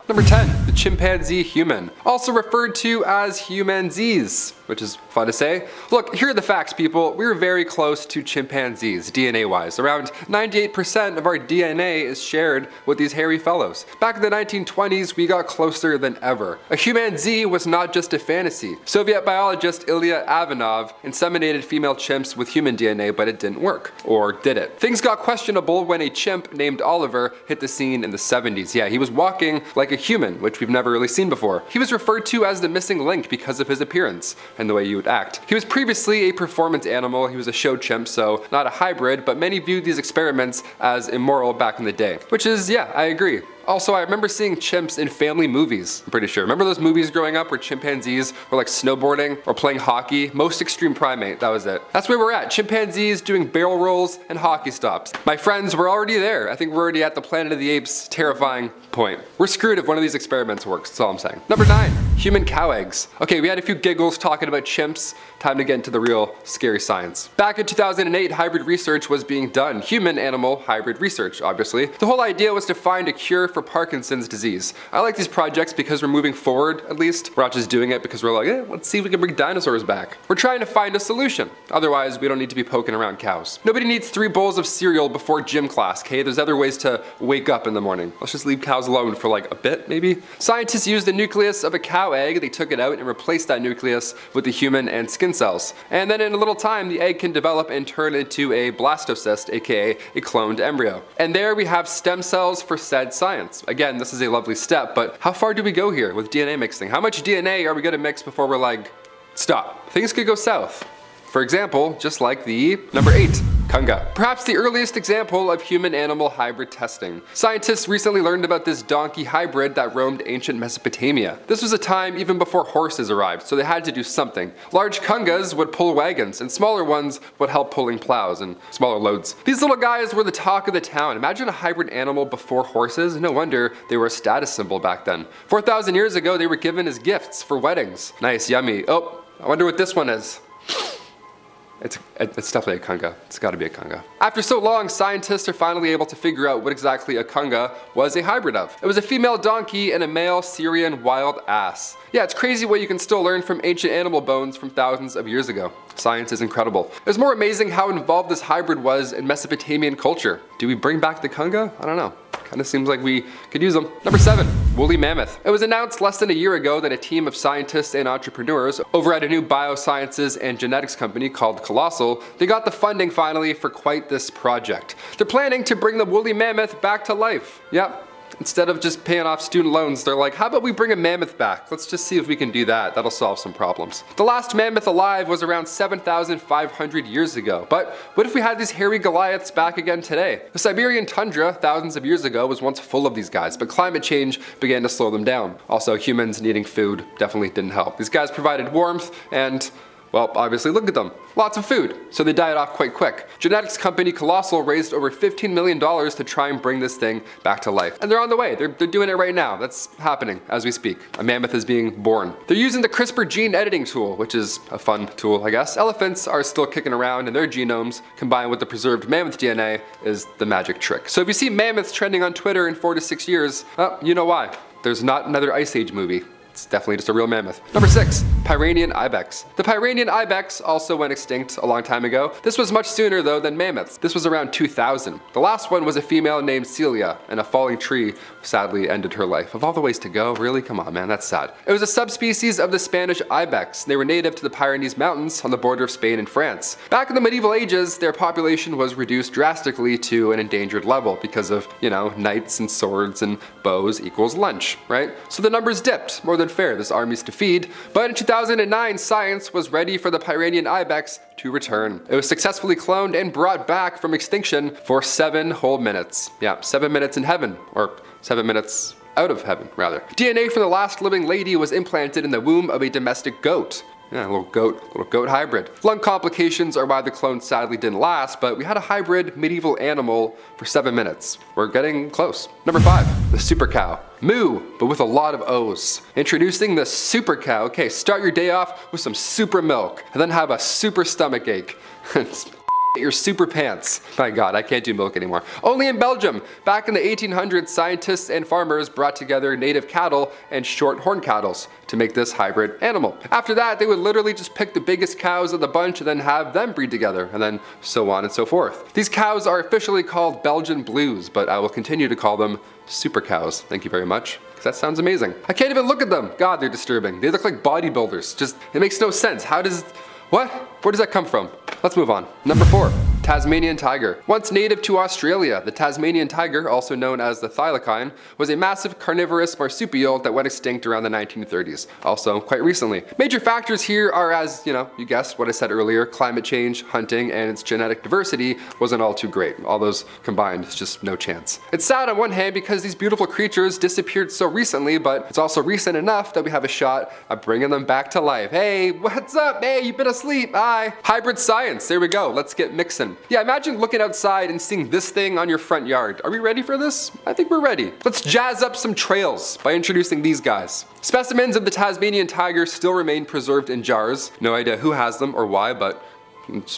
Number 10, the chimpanzee human, also referred to as humanzees, which is fun to say. Look, here are the facts, people. We were very close to chimpanzees, DNA-wise. Around 98% of our DNA is shared with these hairy fellows. Back in the 1920s, we got closer than ever. A humanzee was not just a fantasy. Soviet biologist Ilya Ivanov inseminated female chimps with human DNA, but it didn't work. Or did it? Things got questionable when a chimp named Oliver hit the scene in the 70s. Yeah, he was walking like a human, which we've never really seen before. He was referred to as the missing link because of his appearance and the way you would act. He was previously a performance animal. He was a show chimp, so not a hybrid, but many viewed these experiments as immoral back in the day. Which is, yeah, I agree. Also, I remember seeing chimps in family movies, I'm pretty sure. Remember those movies growing up where chimpanzees were like snowboarding or playing hockey? Most extreme primate, that was it. That's where we're at, chimpanzees doing barrel rolls and hockey stops. My friends, we're already there. I think we're already at the Planet of the Apes terrifying point. We're screwed if one of these experiments works, that's all I'm saying. Number 9, human cow eggs. Okay, we had a few giggles talking about chimps. Time to get into the real scary science. Back in 2008, hybrid research was being done. Human-animal hybrid research, obviously. The whole idea was to find a cure for Parkinson's disease. I like these projects because we're moving forward, at least. We're not just doing it because we're like, let's see if we can bring dinosaurs back. We're trying to find a solution. Otherwise, we don't need to be poking around cows. Nobody needs 3 bowls of cereal before gym class, okay? There's other ways to wake up in the morning. Let's just leave cows alone for like a bit, maybe? Scientists used the nucleus of a cow egg. They took it out and replaced that nucleus with the human and skin cells. And then in a little time, the egg can develop and turn into a blastocyst, aka a cloned embryo. And there we have stem cells for said science. Again, this is a lovely step, but how far do we go here with DNA mixing? How much DNA are we gonna mix before we're like, stop? Things could go south. For example, just like the number 8, Kunga. Perhaps the earliest example of human-animal hybrid testing. Scientists recently learned about this donkey hybrid that roamed ancient Mesopotamia. This was a time even before horses arrived, so they had to do something. Large Kungas would pull wagons, and smaller ones would help pulling plows and smaller loads. These little guys were the talk of the town. Imagine a hybrid animal before horses. No wonder they were a status symbol back then. 4,000 years ago, they were given as gifts for weddings. Nice, yummy. Oh, I wonder what this one is. It's definitely a Kunga. It's gotta be a Kunga. After so long, scientists are finally able to figure out what exactly a Kunga was a hybrid of. It was a female donkey and a male Syrian wild ass. Yeah, it's crazy what you can still learn from ancient animal bones from thousands of years ago. Science is incredible. It was more amazing how involved this hybrid was in Mesopotamian culture. Do we bring back the Kunga? I don't know. Kinda seems like we could use them. Number 7, woolly mammoth. It was announced less than a year ago that a team of scientists and entrepreneurs over at a new biosciences and genetics company called Colossal, they got the funding finally for quite this project. They're planning to bring the woolly mammoth back to life. Yep. Instead of just paying off student loans, they're like, how about we bring a mammoth back? Let's just see if we can do that. That'll solve some problems. The last mammoth alive was around 7,500 years ago. But what if we had these hairy Goliaths back again today? The Siberian tundra, thousands of years ago, was once full of these guys, but climate change began to slow them down. Also, humans needing food definitely didn't help. These guys provided warmth and, well, obviously look at them. Lots of food, so they died off quite quick. Genetics company Colossal raised over $15 million to try and bring this thing back to life. And they're on the way, they're doing it right now. That's happening as we speak. A mammoth is being born. They're using the CRISPR gene editing tool, which is a fun tool, I guess. Elephants are still kicking around and their genomes, combined with the preserved mammoth DNA, is the magic trick. So if you see mammoths trending on Twitter in 4 to 6 years, you know why. There's not another Ice Age movie. It's definitely just a real mammoth. Number 6, Pyrenean ibex. The Pyrenean ibex also went extinct a long time ago. This was much sooner though than mammoths. This was around 2000. The last one was a female named Celia, and a falling tree sadly ended her life. Of all the ways to go, really? Come on, man, that's sad. It was a subspecies of the Spanish ibex. They were native to the Pyrenees Mountains on the border of Spain and France. Back in the medieval ages, their population was reduced drastically to an endangered level because of, knights and swords and bows equals lunch, right? So the numbers dipped. More than fair, there's armies to feed. But in 2009, science was ready for the Pyrenean ibex to return. It was successfully cloned and brought back from extinction for 7 whole minutes. Yeah, 7 minutes in heaven, or 7 minutes out of heaven, rather. DNA from the last living lady was implanted in the womb of a domestic goat. Yeah, a little goat hybrid. Lung complications are why the clone sadly didn't last, but we had a hybrid medieval animal for 7 minutes. We're getting close. Number 5, the super cow. Moo, but with a lot of O's. Introducing the super cow. Okay, start your day off with some super milk, and then have a super stomach ache. your super pants. My God, I can't do milk anymore. Only in Belgium. Back in the 1800s, scientists and farmers brought together native cattle and short horn cattle to make this hybrid animal. After that, they would literally just pick the biggest cows of the bunch and then have them breed together, and then so on and so forth. These cows are officially called Belgian Blues, but I will continue to call them super cows. Thank you very much. That sounds amazing. I can't even look at them. God, they're disturbing. They look like bodybuilders. Just, it makes no sense. What? Where does that come from? Let's move on. Number 4. Tasmanian tiger. Once native to Australia, the Tasmanian tiger, also known as the thylacine, was a massive carnivorous marsupial that went extinct around the 1930s, also quite recently. Major factors here are, as you guessed what I said earlier, climate change, hunting, and its genetic diversity wasn't all too great. All those combined, it's just no chance. It's sad on one hand because these beautiful creatures disappeared so recently, but it's also recent enough that we have a shot at bringing them back to life. Hey, what's up? Hey, you've been asleep. Hi. Hybrid science. There we go. Let's get mixing. Yeah, imagine looking outside and seeing this thing on your front yard. Are we ready for this? I think we're ready. Let's jazz up some trails by introducing these guys. Specimens of the Tasmanian tiger still remain preserved in jars. No idea who has them or why, but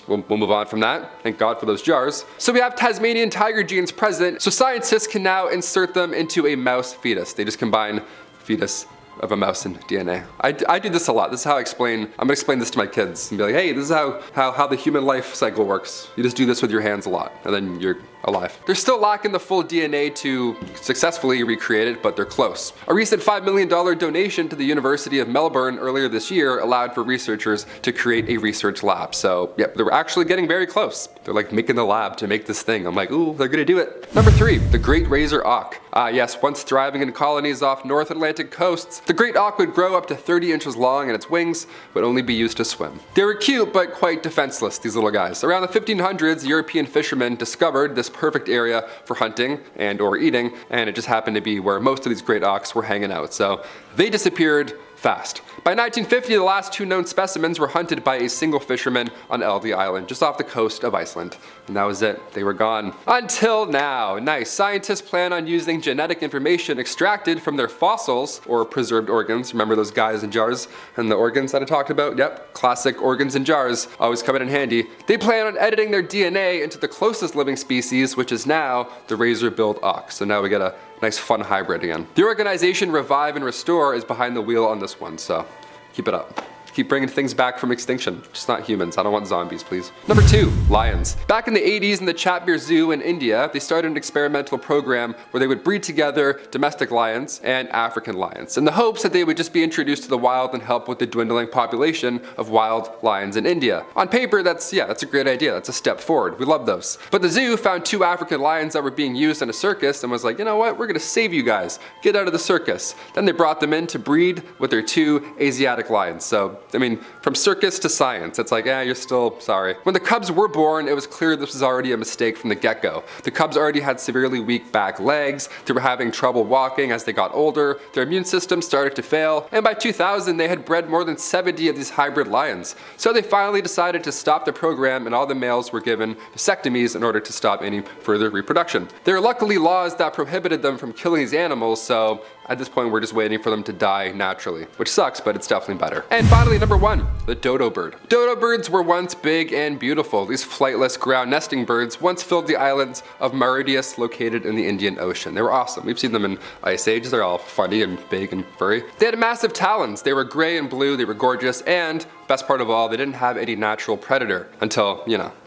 we'll move on from that. Thank God for those jars. So we have Tasmanian tiger genes present, so scientists can now insert them into a mouse fetus. They just combine fetus of a mouse and DNA. I do this a lot. This is how I'm gonna explain this to my kids and be like, hey, this is how the human life cycle works. You just do this with your hands a lot, and then you're alive. They're still lacking the full DNA to successfully recreate it, but they're close. A recent $5 million donation to the University of Melbourne earlier this year allowed for researchers to create a research lab. So, yep, they were actually getting very close. They're like making the lab to make this thing. I'm like, ooh, they're gonna do it. Number 3, the great razor auk. Yes, once thriving in colonies off North Atlantic coasts, the great auk would grow up to 30 inches long and its wings would only be used to swim. They were cute, but quite defenseless, these little guys. Around the 1500s, European fishermen discovered this perfect area for hunting and or eating, and it just happened to be where most of these great auks were hanging out. So they disappeared fast. By 1950, the last 2 known specimens were hunted by a single fisherman on Eldey Island, just off the coast of Iceland. And that was it. They were gone. Until now. Nice. Scientists plan on using genetic information extracted from their fossils or preserved organs. Remember those guys in jars and the organs that I talked about? Yep. Classic organs in jars. Always coming in handy. They plan on editing their DNA into the closest living species, which is now the razor-billed auk. So now we get a nice fun hybrid again. The organization Revive and Restore is behind the wheel on this one, so keep it up. Keep bringing things back from extinction. Just not humans. I don't want zombies, please. Number 2, lions. Back in the 80s in the Chatbir Zoo in India, they started an experimental program where they would breed together domestic lions and African lions in the hopes that they would just be introduced to the wild and help with the dwindling population of wild lions in India. On paper, that's a great idea. That's a step forward. We love those. But the zoo found 2 African lions that were being used in a circus and was like, you know what? We're gonna save you guys. Get out of the circus. Then they brought them in to breed with their 2 Asiatic lions. So I mean, from circus to science, it's like, you're still sorry. When the cubs were born, it was clear this was already a mistake from the get-go. The cubs already had severely weak back legs, they were having trouble walking as they got older, their immune system started to fail, and by 2000 they had bred more than 70 of these hybrid lions. So they finally decided to stop the program and all the males were given vasectomies in order to stop any further reproduction. There are luckily laws that prohibited them from killing these animals, so at this point we're just waiting for them to die naturally, which sucks, but it's definitely better. And finally, number 1, the dodo bird. Dodo birds were once big and beautiful. These flightless ground nesting birds once filled the islands of Mauritius located in the Indian Ocean. They were awesome. We've seen them in Ice Age. They're all funny and big and furry. They had massive talons. They were gray and blue. They were gorgeous, and best part of all, they didn't have any natural predator until,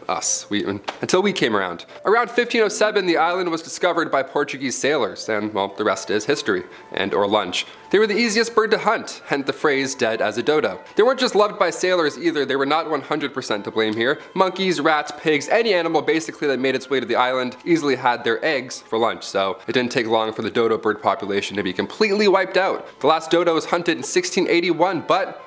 us. Until we came around. Around 1507, the island was discovered by Portuguese sailors, and well, the rest is history and or lunch. They were the easiest bird to hunt, hence the phrase dead as a dodo. They weren't just loved by sailors either, they were not 100% to blame here. Monkeys, rats, pigs, any animal basically that made its way to the island easily had their eggs for lunch, so it didn't take long for the dodo bird population to be completely wiped out. The last dodo was hunted in 1681, but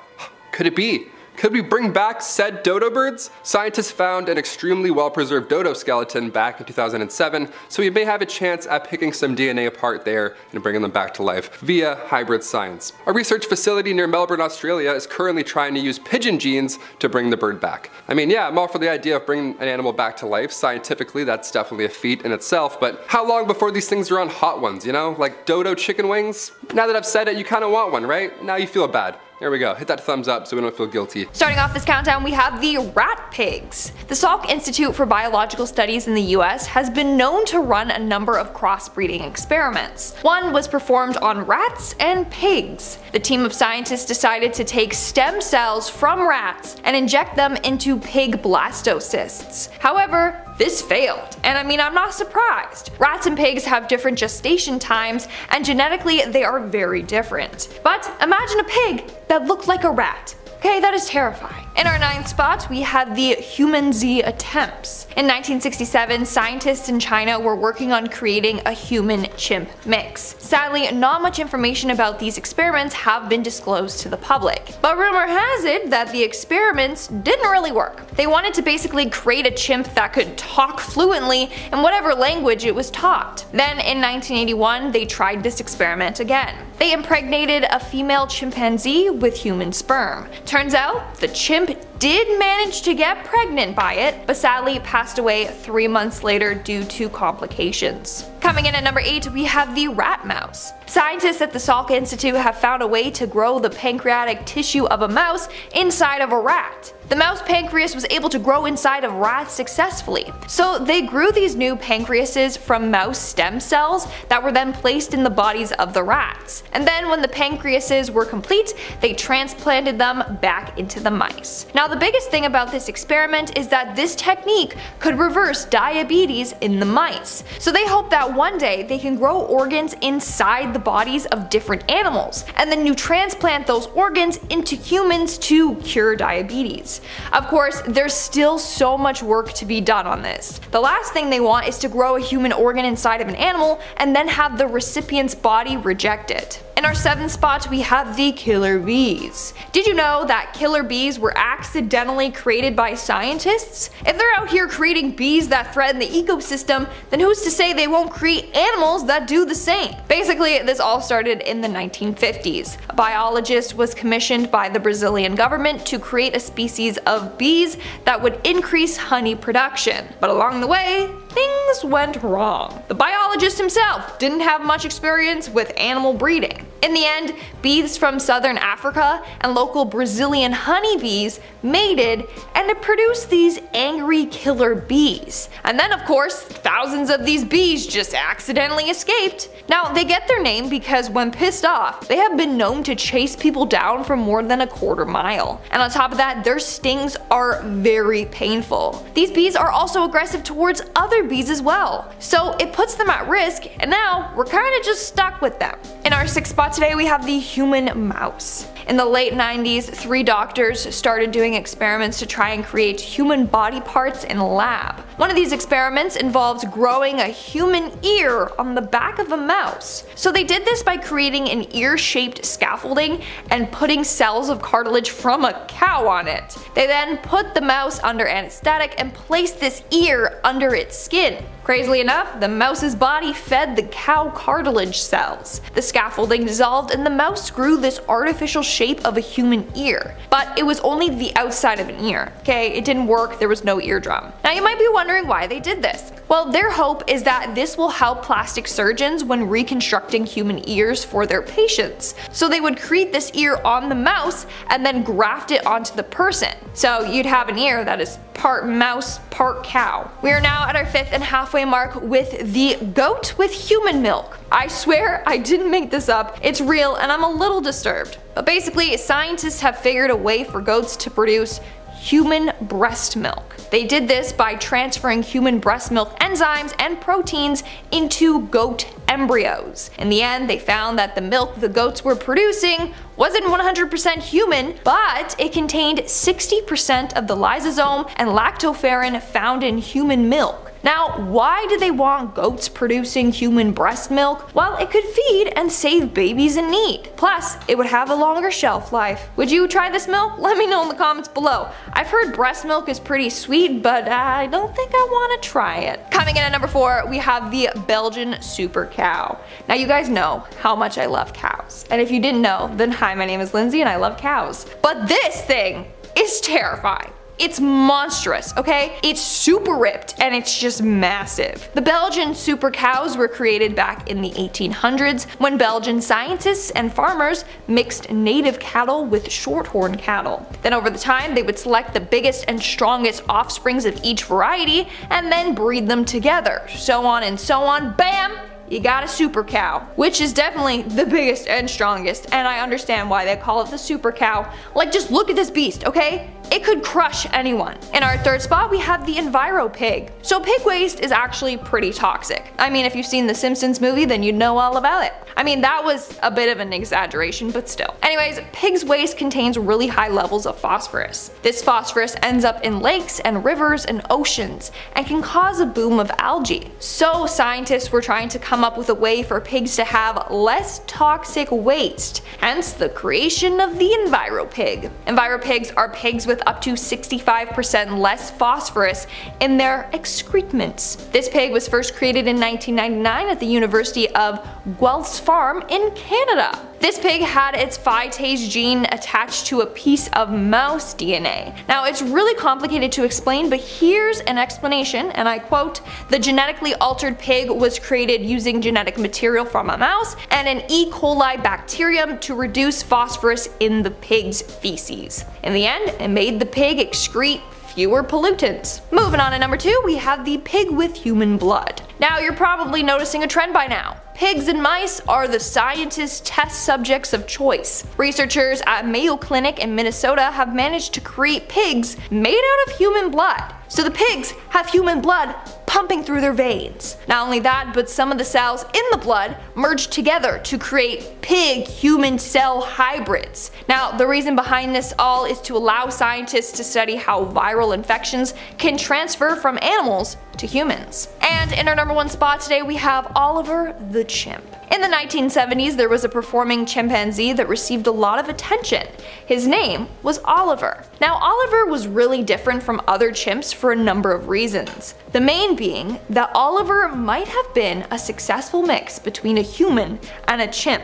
could it be? Could we bring back said dodo birds? Scientists found an extremely well-preserved dodo skeleton back in 2007, so we may have a chance at picking some DNA apart there and bringing them back to life via hybrid science. A research facility near Melbourne, Australia is currently trying to use pigeon genes to bring the bird back. I mean, yeah, I'm all for the idea of bringing an animal back to life. Scientifically, that's definitely a feat in itself, but how long before these things are on hot ones, like dodo chicken wings? Now that I've said it, you kind of want one, right? Now you feel bad. There we go. Hit that thumbs up so we don't feel guilty. Starting off this countdown, we have the rat pigs. The Salk Institute for Biological Studies in the US has been known to run a number of crossbreeding experiments. One was performed on rats and pigs. The team of scientists decided to take stem cells from rats and inject them into pig blastocysts. However, this failed, and I mean, I'm not surprised. Rats and pigs have different gestation times, and genetically they are very different. But imagine a pig that looked like a rat. Okay, that is terrifying. In our 9th spot, we had the human Z attempts. In 1967, scientists in China were working on creating a human-chimp mix. Sadly, not much information about these experiments have been disclosed to the public. But rumor has it that the experiments didn't really work. They wanted to basically create a chimp that could talk fluently in whatever language it was taught. Then in 1981, they tried this experiment again. They impregnated a female chimpanzee with human sperm. Turns out, the chimp did manage to get pregnant by it, but sadly passed away 3 months later due to complications. Coming in at number 8, we have the rat mouse. Scientists at the Salk Institute have found a way to grow the pancreatic tissue of a mouse inside of a rat. The mouse pancreas was able to grow inside of rats successfully. So they grew these new pancreases from mouse stem cells that were then placed in the bodies of the rats. And then when the pancreases were complete, they transplanted them back into the mice. Now the biggest thing about this experiment is that this technique could reverse diabetes in the mice. So they hope that one day they can grow organs inside the bodies of different animals, and then you transplant those organs into humans to cure diabetes. Of course, there's still so much work to be done on this. The last thing they want is to grow a human organ inside of an animal and then have the recipient's body reject it. In our 7th spot, we have the killer bees. Did you know that killer bees were accidentally created by scientists? If they're out here creating bees that threaten the ecosystem, then who's to say they won't create animals that do the same? Basically, this all started in the 1950s. A biologist was commissioned by the Brazilian government to create a species of bees that would increase honey production. But along the way, things went wrong. The biologist himself didn't have much experience with animal breeding. In the end, bees from southern Africa and local Brazilian honeybees mated, and it produced these angry killer bees. And then of course, thousands of these bees just accidentally escaped. Now they get their name because when pissed off, they have been known to chase people down for more than a quarter mile. And on top of that, their stings are very painful. These bees are also aggressive towards other bees as well. So it puts them at risk, and now we're kinda just stuck with them. In our 6th spot today, we have the human mouse. In the late 90s, 3 doctors started doing experiments to try and create human body parts in a lab. One of these experiments involved growing a human ear on the back of a mouse. So they did this by creating an ear-shaped scaffolding and putting cells of cartilage from a cow on it. They then put the mouse under anesthetic and placed this ear under its skin. Crazily enough, the mouse's body fed the cow cartilage cells. The scaffolding dissolved and the mouse grew this artificial shape of a human ear. But it was only the outside of an ear. Okay, it didn't work, there was no eardrum. Now you might be wondering why they did this. Well, their hope is that this will help plastic surgeons when reconstructing human ears for their patients. So they would create this ear on the mouse and then graft it onto the person. So you'd have an ear that is part mouse, part cow. We are now at our 5th and halfway mark with the goat with human milk. I swear I didn't make this up, it's real and I'm a little disturbed. But basically, scientists have figured a way for goats to produce human breast milk. They did this by transferring human breast milk enzymes and proteins into goat embryos. In the end, they found that the milk the goats were producing wasn't 100% human, but it contained 60% of the lysosome and lactoferrin found in human milk. Now, why do they want goats producing human breast milk? Well, it could feed and save babies in need. Plus, it would have a longer shelf life. Would you try this milk? Let me know in the comments below. I've heard breast milk is pretty sweet, but I don't think I want to try it. Coming in at number 4, we have the Belgian Super Cow. Now you guys know how much I love cows. And if you didn't know, then hi, my name is Lindsay and I love cows. But this thing is terrifying. it's monstrous, okay? It's super ripped and it's just massive. The Belgian super cows were created back in the 1800s when Belgian scientists and farmers mixed native cattle with shorthorn cattle. Then over the time they would select the biggest and strongest offsprings of each variety and then breed them together. So on and so on, bam! You got a super cow, which is definitely the biggest and strongest, and I understand why they call it the super cow. Like, just look at this beast, okay? It could crush anyone. In our third spot, we have the Enviro pig. So pig waste is actually pretty toxic. I mean, if you've seen the Simpsons movie, then you'd know all about it. I mean, that was a bit of an exaggeration, but still. Anyways, pig's waste contains really high levels of phosphorus. This phosphorus ends up in lakes and rivers and oceans and can cause a boom of algae. So scientists were trying to come up with a way for pigs to have less toxic waste, hence the creation of the Enviro pig. Enviro pigs are pigs with up to 65% less phosphorus in their excrements. This pig was first created in 1999 at the University of Guelph's Farm in Canada. This pig had its phytase gene attached to a piece of mouse DNA. Now, it's really complicated to explain, but here's an explanation, and I quote, "The genetically altered pig was created using genetic material from a mouse and an E. coli bacterium to reduce phosphorus in the pig's feces. In the end, it made the pig excrete fewer pollutants." Moving on to number 2, we have the pig with human blood. Now, you're probably noticing a trend by now. Pigs and mice are the scientists' test subjects of choice. Researchers at Mayo Clinic in Minnesota have managed to create pigs made out of human blood. So the pigs have human blood pumping through their veins. Not only that, but some of the cells in the blood merge together to create pig-human cell hybrids. Now, the reason behind this all is to allow scientists to study how viral infections can transfer from animals to humans. And in our number 1 spot today, we have Oliver the chimp. In the 1970s, there was a performing chimpanzee that received a lot of attention. His name was Oliver. Now, Oliver was really different from other chimps for a number of reasons. The main being that Oliver might have been a successful mix between a human and a chimp.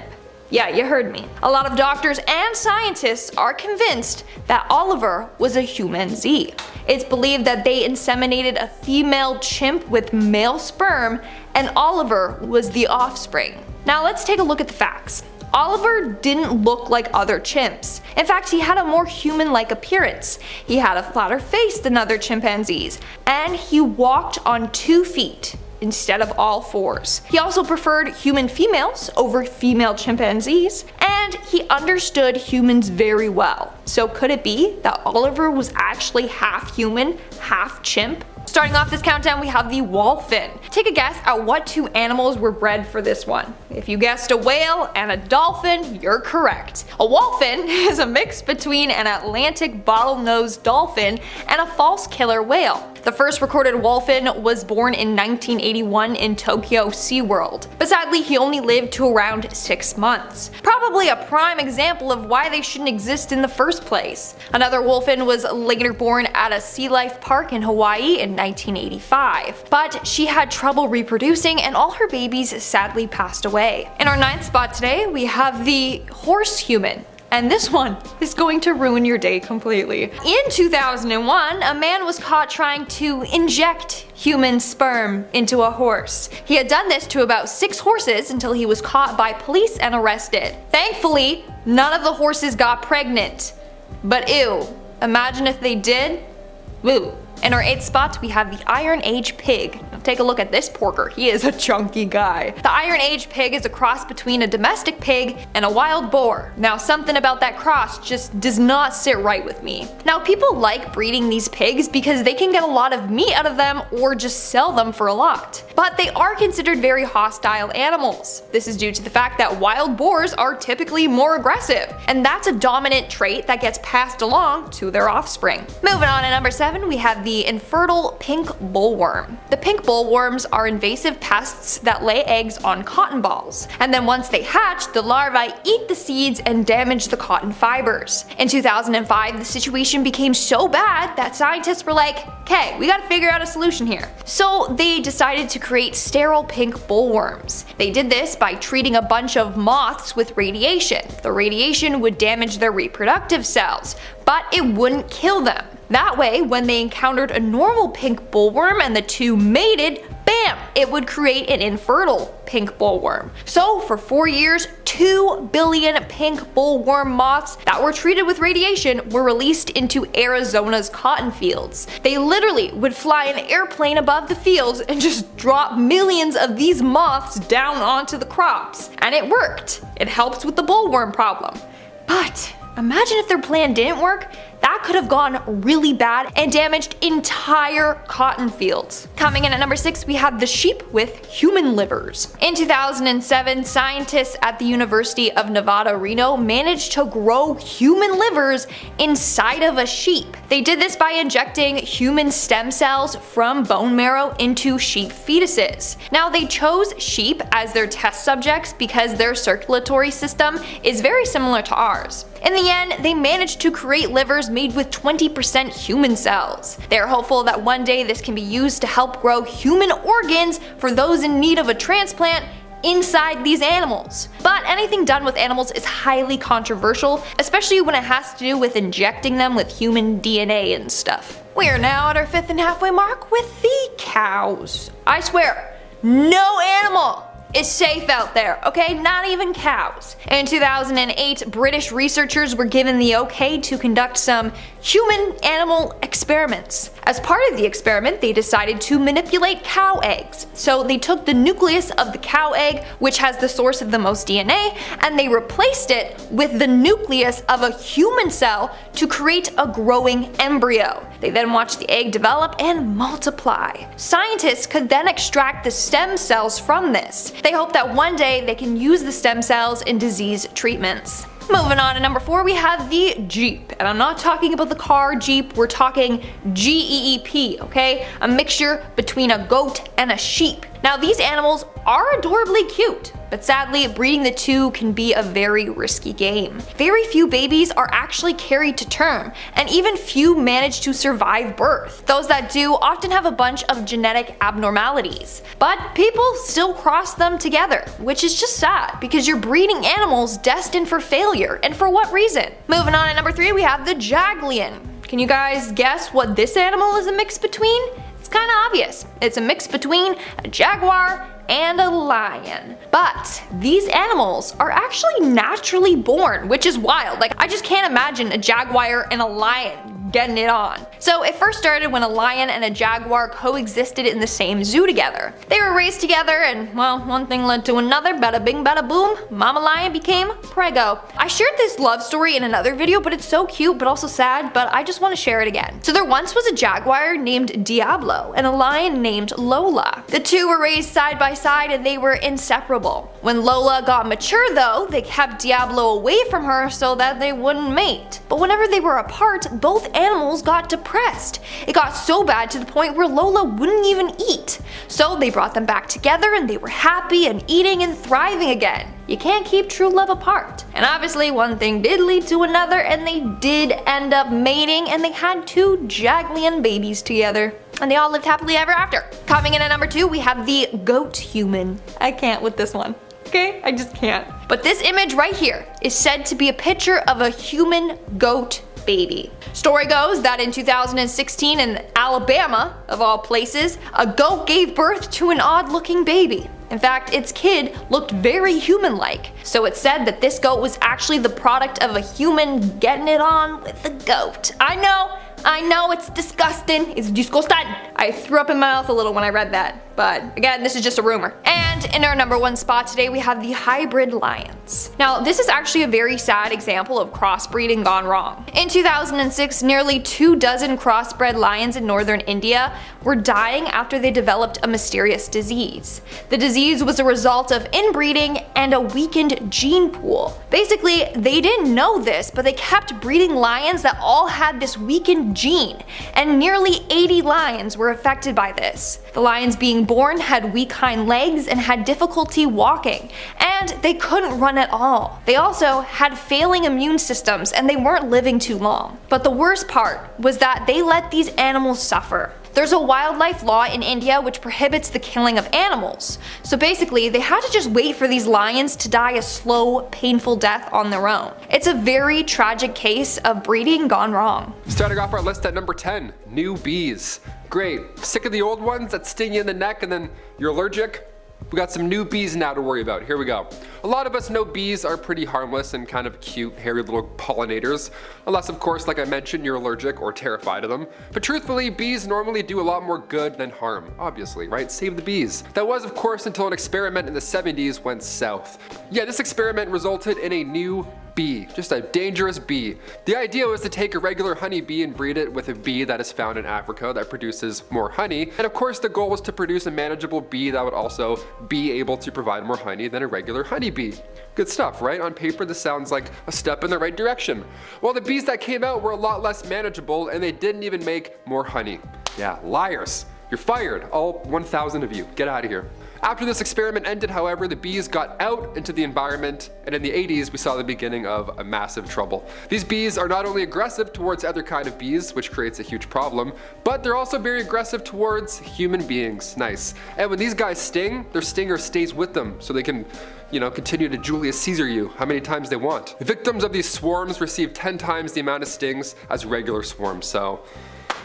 Yeah, you heard me. A lot of doctors and scientists are convinced that Oliver was a humanzee. It's believed that they inseminated a female chimp with male sperm, and Oliver was the offspring. Now let's take a look at the facts. Oliver didn't look like other chimps. In fact, he had a more human-like appearance. He had a flatter face than other chimpanzees, and he walked on 2 feet instead of all 4s. He also preferred human females over female chimpanzees, and he understood humans very well. So could it be that Oliver was actually half human, half chimp? Starting off this countdown, we have the wholphin. Take a guess at what 2 animals were bred for this one. If you guessed a whale and a dolphin, you're correct. A wholphin is a mix between an Atlantic bottlenose dolphin and a false killer whale. The first recorded wholphin was born in 1981 in Tokyo SeaWorld, but sadly he only lived to around 6 months. Probably a prime example of why they shouldn't exist in the first place. Another wholphin was later born at a sea life park in Hawaii in 1985, but she had trouble reproducing and all her babies sadly passed away. In our 9th spot today, we have the horse human. And this one is going to ruin your day completely. In 2001, a man was caught trying to inject human sperm into a horse. He had done this to about 6 horses until he was caught by police and arrested. Thankfully, none of the horses got pregnant. But ew, imagine if they did? Woo. In our 8th spot, we have the Iron Age pig. Now take a look at this porker, he is a chunky guy. The Iron Age pig is a cross between a domestic pig and a wild boar. Now something about that cross just does not sit right with me. Now people like breeding these pigs because they can get a lot of meat out of them or just sell them for a lot. But they are considered very hostile animals. This is due to the fact that wild boars are typically more aggressive, and that's a dominant trait that gets passed along to their offspring. Moving on to number 7, we have the infertile pink bollworm. The pink bollworms are invasive pests that lay eggs on cotton balls, and then once they hatch, the larvae eat the seeds and damage the cotton fibers. In 2005, the situation became so bad that scientists were like, okay, we gotta figure out a solution here. So they decided to create sterile pink bollworms. They did this by treating a bunch of moths with radiation. The radiation would damage their reproductive cells, but it wouldn't kill them. That way, when they encountered a normal pink bullworm and the two mated, bam, it would create an infertile pink bullworm. So for 4 years, 2 billion pink bullworm moths that were treated with radiation were released into Arizona's cotton fields. They literally would fly an airplane above the fields and just drop millions of these moths down onto the crops. And it worked. It helps with the bullworm problem. But imagine if their plan didn't work. That could have gone really bad and damaged entire cotton fields. Coming in at number 6, we have the sheep with human livers. In 2007, scientists at the University of Nevada, Reno managed to grow human livers inside of a sheep. They did this by injecting human stem cells from bone marrow into sheep fetuses. Now, they chose sheep as their test subjects because their circulatory system is very similar to ours. In the end, they managed to create livers made with 20% human cells. They are hopeful that one day this can be used to help grow human organs for those in need of a transplant inside these animals. But anything done with animals is highly controversial, especially when it has to do with injecting them with human DNA and stuff. We are now at our 5th and halfway mark with the cows. I swear, no animal is safe out there, okay? Not even cows. In 2008, British researchers were given the okay to conduct some human-animal experiments. As part of the experiment, they decided to manipulate cow eggs. So they took the nucleus of the cow egg, which has the source of the most DNA, and they replaced it with the nucleus of a human cell to create a growing embryo. They then watched the egg develop and multiply. Scientists could then extract the stem cells from this. They hope that one day they can use the stem cells in disease treatments. Moving on to number 4, we have the Jeep. And I'm not talking about the car Jeep, we're talking G-E-E-P, okay? A mixture between a goat and a sheep. Now, these animals are adorably cute, but sadly, breeding the two can be a very risky game. Very few babies are actually carried to term, and even few manage to survive birth. Those that do often have a bunch of genetic abnormalities. But people still cross them together, which is just sad, because you're breeding animals destined for failure, and for what reason? Moving on to number 3, we have the Jaglion. Can you guys guess what this animal is a mix between? It's kind of obvious. It's a mix between a jaguar and a lion. But these animals are actually naturally born, which is wild. Like, I just can't imagine a jaguar and a lion getting it on. So it first started when a lion and a jaguar coexisted in the same zoo together. They were raised together and, well, one thing led to another, bada bing bada boom, mama lion became preggo. I shared this love story in another video, but it's so cute but also sad, but I just want to share it again. So there once was a jaguar named Diablo and a lion named Lola. The two were raised side by side and they were inseparable. When Lola got mature though, they kept Diablo away from her so that they wouldn't mate. But whenever they were apart, both animals got depressed. It got so bad to the point where Lola wouldn't even eat. So they brought them back together and they were happy and eating and thriving again. You can't keep true love apart. And obviously one thing did lead to another and they did end up mating and they had 2 Jaglion babies together. And they all lived happily ever after. Coming in at number 2, we have the goat human. I can't with this one. Okay? I just can't. But this image right here is said to be a picture of a human goat baby. Story goes that in 2016 in Alabama, of all places, a goat gave birth to an odd-looking baby. In fact, its kid looked very human-like. So it's said that this goat was actually the product of a human getting it on with a goat. I know, it's disgusting. It's disgusting. I threw up in my mouth a little when I read that. But again, this is just a rumor. And in our number 1 spot today, we have the hybrid lions. Now, this is actually a very sad example of crossbreeding gone wrong. In 2006, nearly 24 crossbred lions in northern India were dying after they developed a mysterious disease. The disease was a result of inbreeding and a weakened gene pool. Basically, they didn't know this, but they kept breeding lions that all had this weakened gene, and nearly 80 lions were affected by this. The lions being born had weak hind legs and had difficulty walking, and they couldn't run at all. They also had failing immune systems and they weren't living too long. But the worst part was that they let these animals suffer. There's a wildlife law in India which prohibits the killing of animals. So basically, they had to just wait for these lions to die a slow, painful death on their own. It's a very tragic case of breeding gone wrong. Starting off our list at number 10, new bees. Great. Sick of the old ones that sting you in the neck and then you're allergic? We got some new bees now to worry about. Here we go. A lot of us know bees are pretty harmless and kind of cute, hairy little pollinators. Unless, of course, like I mentioned, you're allergic or terrified of them. But truthfully, bees normally do a lot more good than harm. Obviously, right? Save the bees. That was, of course, until an experiment in the 70s went south. Yeah, this experiment resulted in a new bee, just a dangerous bee. The idea was to take a regular honeybee and breed it with a bee that is found in Africa that produces more honey. And of course the goal was to produce a manageable bee that would also be able to provide more honey than a regular honeybee. Good stuff, right? On paper this sounds like a step in the right direction. Well, the bees that came out were a lot less manageable and they didn't even make more honey. Yeah, liars. You're fired, all 1,000 of you. Get out of here. After this experiment ended, however, the bees got out into the environment, and in the 80s we saw the beginning of a massive trouble. These bees are not only aggressive towards other kind of bees, which creates a huge problem, but they're also very aggressive towards human beings. Nice. And when these guys sting, their stinger stays with them, so they can, continue to Julius Caesar you how many times they want. Victims of these swarms receive 10 times the amount of stings as regular swarms, so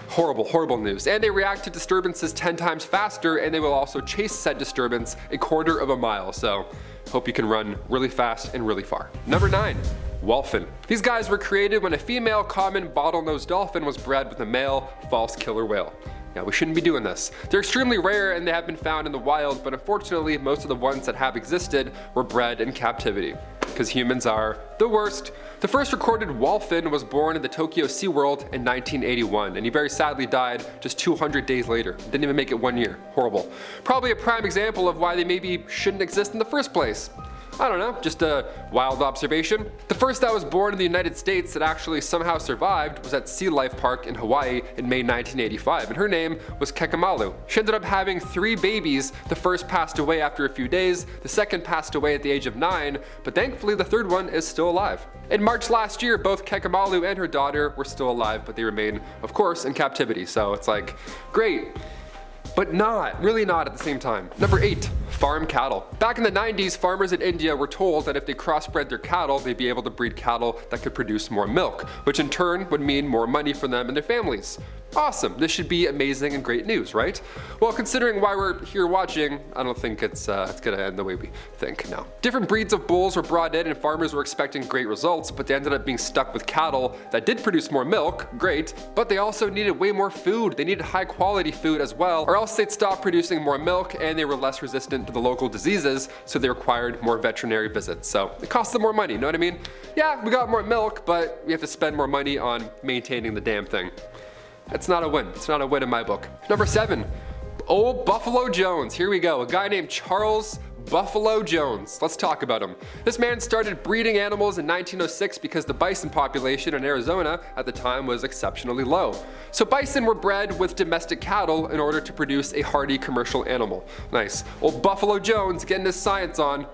horrible, horrible news. And they react to disturbances 10 times faster, and they will also chase said disturbance a quarter of a mile. So hope you can run really fast and really far. Number 9, wholphin. These guys were created when a female common bottlenose dolphin was bred with a male false killer whale. Yeah, we shouldn't be doing this. They're extremely rare and they have been found in the wild, but unfortunately most of the ones that have existed were bred in captivity. Because humans are the worst. The first recorded wholphin was born in the Tokyo SeaWorld in 1981, and he very sadly died just 200 days later. Didn't even make it 1 year. Horrible. Probably a prime example of why they maybe shouldn't exist in the first place. I don't know, just a wild observation. The first that was born in the United States that actually somehow survived was at Sea Life Park in Hawaii in May 1985, and her name was Kekamalu. She ended up having 3 babies. The first passed away after a few days, the second passed away at the age of 9, but thankfully the third one is still alive. In March last year, both Kekamalu and her daughter were still alive, but they remain, of course, in captivity, so it's like, great. But not, really not at the same time. Number 8, farm cattle. Back in the 90s, farmers in India were told that if they crossbred their cattle, they'd be able to breed cattle that could produce more milk, which in turn would mean more money for them and their families. Awesome, this should be amazing and great news, right? Well, considering why we're here watching, I don't think it's gonna end the way we think now. Different breeds of bulls were brought in and farmers were expecting great results, but they ended up being stuck with cattle that did produce more milk, great, but they also needed way more food. They needed high quality food as well, or else they'd stop producing more milk and they were less resistant to the local diseases, so they required more veterinary visits. So it cost them more money, know what I mean? Yeah, we got more milk, but we have to spend more money on maintaining the damn thing. It's not a win. It's not a win in my book. Number 7, old Buffalo Jones. Here we go. A guy named Charles Buffalo Jones. Let's talk about him. This man started breeding animals in 1906 because the bison population in Arizona at the time was exceptionally low. So bison were bred with domestic cattle in order to produce a hardy commercial animal. Nice. Old Buffalo Jones getting his science on.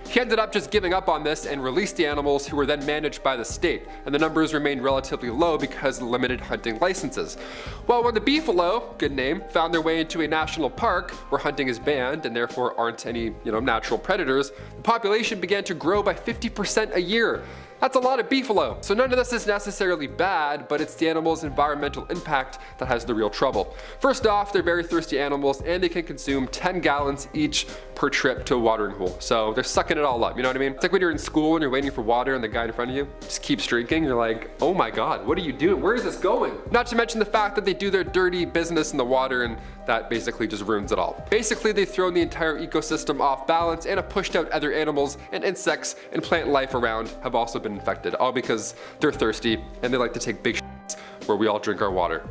He ended up just giving up on this and released the animals, who were then managed by the state, and the numbers remained relatively low because of limited hunting licenses. Well, when the beefalo, good name, found their way into a national park where hunting is banned and therefore aren't any, natural predators, the population began to grow by 50% a year. That's a lot of beefalo. So none of this is necessarily bad, but it's the animal's environmental impact that has the real trouble. First off, they're very thirsty animals and they can consume 10 gallons each per trip to a watering hole. So they're sucking it all up, you know what I mean? It's like when you're in school and you're waiting for water and the guy in front of you just keeps drinking. You're like, oh my God, what are you doing? Where is this going? Not to mention the fact that they do their dirty business in the water and that basically just ruins it all. Basically, they've thrown the entire ecosystem off balance and have pushed out other animals, and insects and plant life around have also been infected, all because they're thirsty and they like to take big shits where we all drink our water.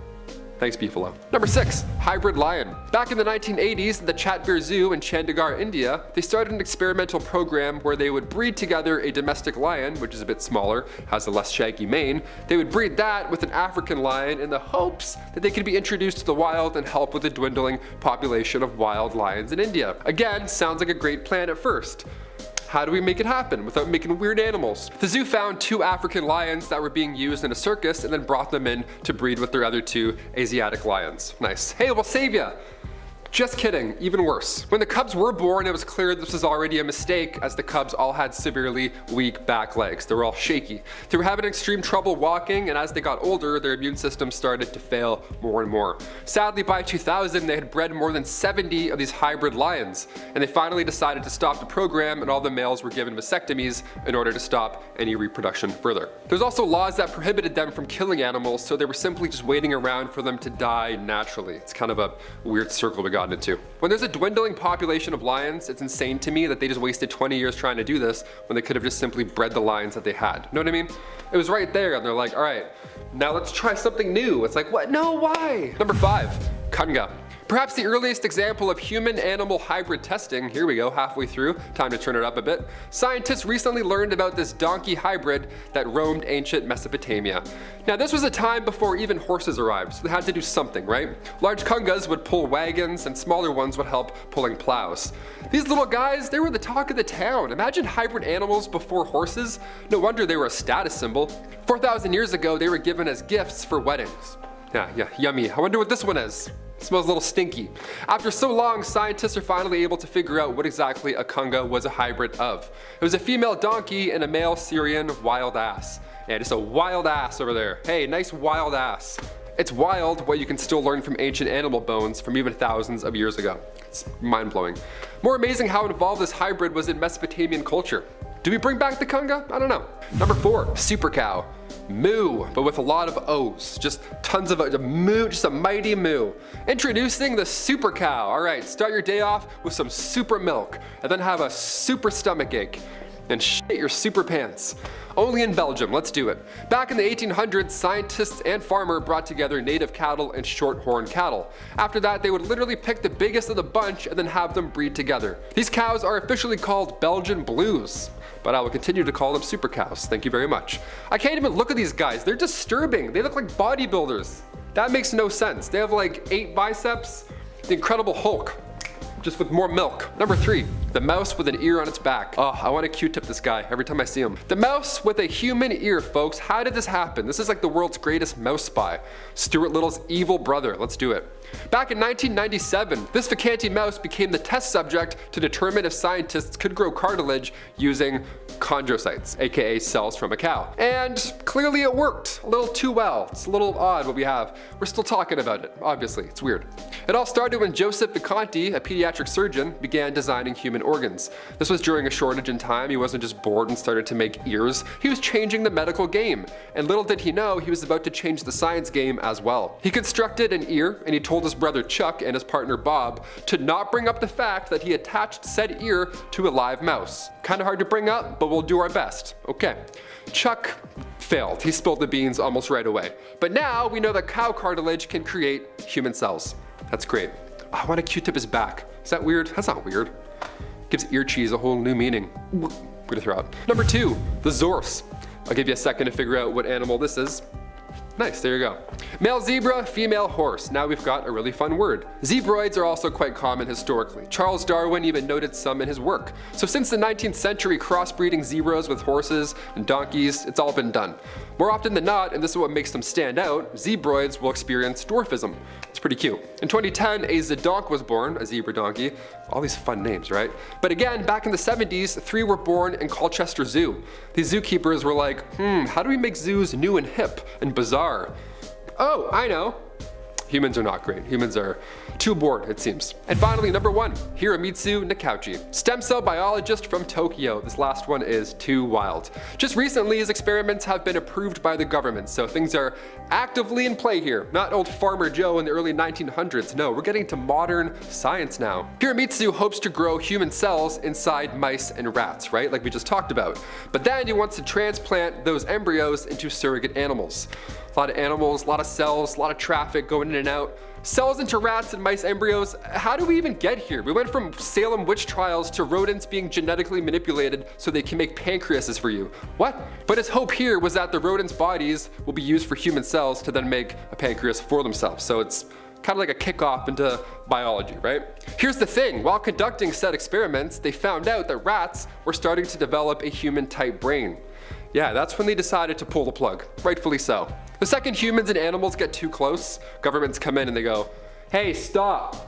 Thanks, beefalo. Number 6, hybrid lion. Back in the 1980s at the Chatbir Zoo in Chandigarh, India, they started an experimental program where they would breed together a domestic lion, which is a bit smaller, has a less shaggy mane. They would breed that with an African lion in the hopes that they could be introduced to the wild and help with the dwindling population of wild lions in India. Again, sounds like a great plan at first. How do we make it happen without making weird animals? The zoo found 2 African lions that were being used in a circus and then brought them in to breed with their other 2 Asiatic lions. Nice. Hey, we'll save ya! Just kidding, even worse. When the cubs were born, it was clear this was already a mistake, as the cubs all had severely weak back legs. They were all shaky. They were having extreme trouble walking, and as they got older, their immune system started to fail more and more. Sadly, by 2000, they had bred more than 70 of these hybrid lions, and they finally decided to stop the program, and all the males were given vasectomies in order to stop any reproduction further. There's also laws that prohibited them from killing animals, so they were simply just waiting around for them to die naturally. It's kind of a weird circle we got into. When there's a dwindling population of lions, it's insane to me that they just wasted 20 years trying to do this when they could have just simply bred the lions that they had. You know what I mean? It was right there, and they're like, all right, now let's try something new. It's like, what? No, why? Number 5, Kunga. Perhaps the earliest example of human-animal hybrid testing. Here we go, halfway through, time to turn it up a bit. Scientists recently learned about this donkey hybrid that roamed ancient Mesopotamia. Now this was a time before even horses arrived, so they had to do something, right? Large kungas would pull wagons and smaller ones would help pulling plows. These little guys, they were the talk of the town. Imagine hybrid animals before horses. No wonder they were a status symbol. 4,000 years ago, they were given as gifts for weddings. Yeah, yummy. I wonder what this one is. It smells a little stinky. After so long, scientists are finally able to figure out what exactly a kunga was a hybrid of. It was a female donkey and a male Syrian wild ass. Yeah, just a wild ass over there. Hey, nice wild ass. It's wild what you can still learn from ancient animal bones from even thousands of years ago. It's mind-blowing. More amazing how involved this hybrid was in Mesopotamian culture. Do we bring back the kunga? I don't know. Number 4, super cow. Moo, but with a lot of O's. Just tons of a moo, just a mighty moo. Introducing the super cow. All right, start your day off with some super milk, and then have a super stomach ache, and shit your super pants. Only in Belgium, let's do it. Back in the 1800s, scientists and farmers brought together native cattle and shorthorn cattle. After that, they would literally pick the biggest of the bunch and then have them breed together. These cows are officially called Belgian Blues, but I will continue to call them super cows. Thank you very much. I can't even look at these guys. They're disturbing. They look like bodybuilders. That makes no sense. They have like 8 biceps. The Incredible Hulk, just with more milk. Number 3, the mouse with an ear on its back. Oh, I want to Q-tip this guy every time I see him. The mouse with a human ear, folks. How did this happen? This is like the world's greatest mouse spy. Stuart Little's evil brother. Let's do it. Back in 1997, this Vacanti mouse became the test subject to determine if scientists could grow cartilage using chondrocytes, aka cells from a cow. And clearly it worked. A little too well. It's a little odd what we have. We're still talking about it, obviously. It's weird. It all started when Joseph Vacanti, a pediatric surgeon, began designing human organs. This was during a shortage in time. He wasn't just bored and started to make ears. He was changing the medical game. And little did he know, he was about to change the science game as well. He constructed an ear, and he told his brother Chuck and his partner Bob to not bring up the fact that he attached said ear to a live mouse. Kind of hard to bring up, but we'll do our best. Okay. Chuck failed. He spilled the beans almost right away. But now we know that cow cartilage can create human cells. That's great. I want to Q-tip his back. Is that weird? That's not weird. Gives ear cheese a whole new meaning. I'm gonna throw out. Number 2, the zorse. I'll give you a second to figure out what animal this is. Nice, there you go. Male zebra, female horse. Now we've got a really fun word. Zebroids are also quite common historically. Charles Darwin even noted some in his work. So since the 19th century, crossbreeding zebras with horses and donkeys, it's all been done. More often than not, and this is what makes them stand out, zebroids will experience dwarfism. It's pretty cute. In 2010, a zedonk was born, a zebra donkey. All these fun names, right? But again, back in the 70s, 3 were born in Colchester Zoo. These zookeepers were like, how do we make zoos new and hip and bizarre? Oh, I know. Humans are not great. Humans are too bored, it seems. And finally, number 1, Hiromitsu Nakauchi, stem cell biologist from Tokyo. This last one is too wild. Just recently, his experiments have been approved by the government, so things are actively in play here. Not old Farmer Joe in the early 1900s. No, we're getting to modern science now. Hiromitsu hopes to grow human cells inside mice and rats, right? Like we just talked about. But then he wants to transplant those embryos into surrogate animals. A lot of animals, a lot of cells, a lot of traffic going in and out. Cells into rats and mice embryos. How do we even get here? We went from Salem witch trials to rodents being genetically manipulated so they can make pancreases for you. What? But his hope here was that the rodents' bodies will be used for human cells to then make a pancreas for themselves. So it's kind of like a kickoff into biology, right? Here's the thing, while conducting said experiments, they found out that rats were starting to develop a human-type brain. Yeah, that's when they decided to pull the plug, rightfully so. The second humans and animals get too close, governments come in and they go, hey, stop.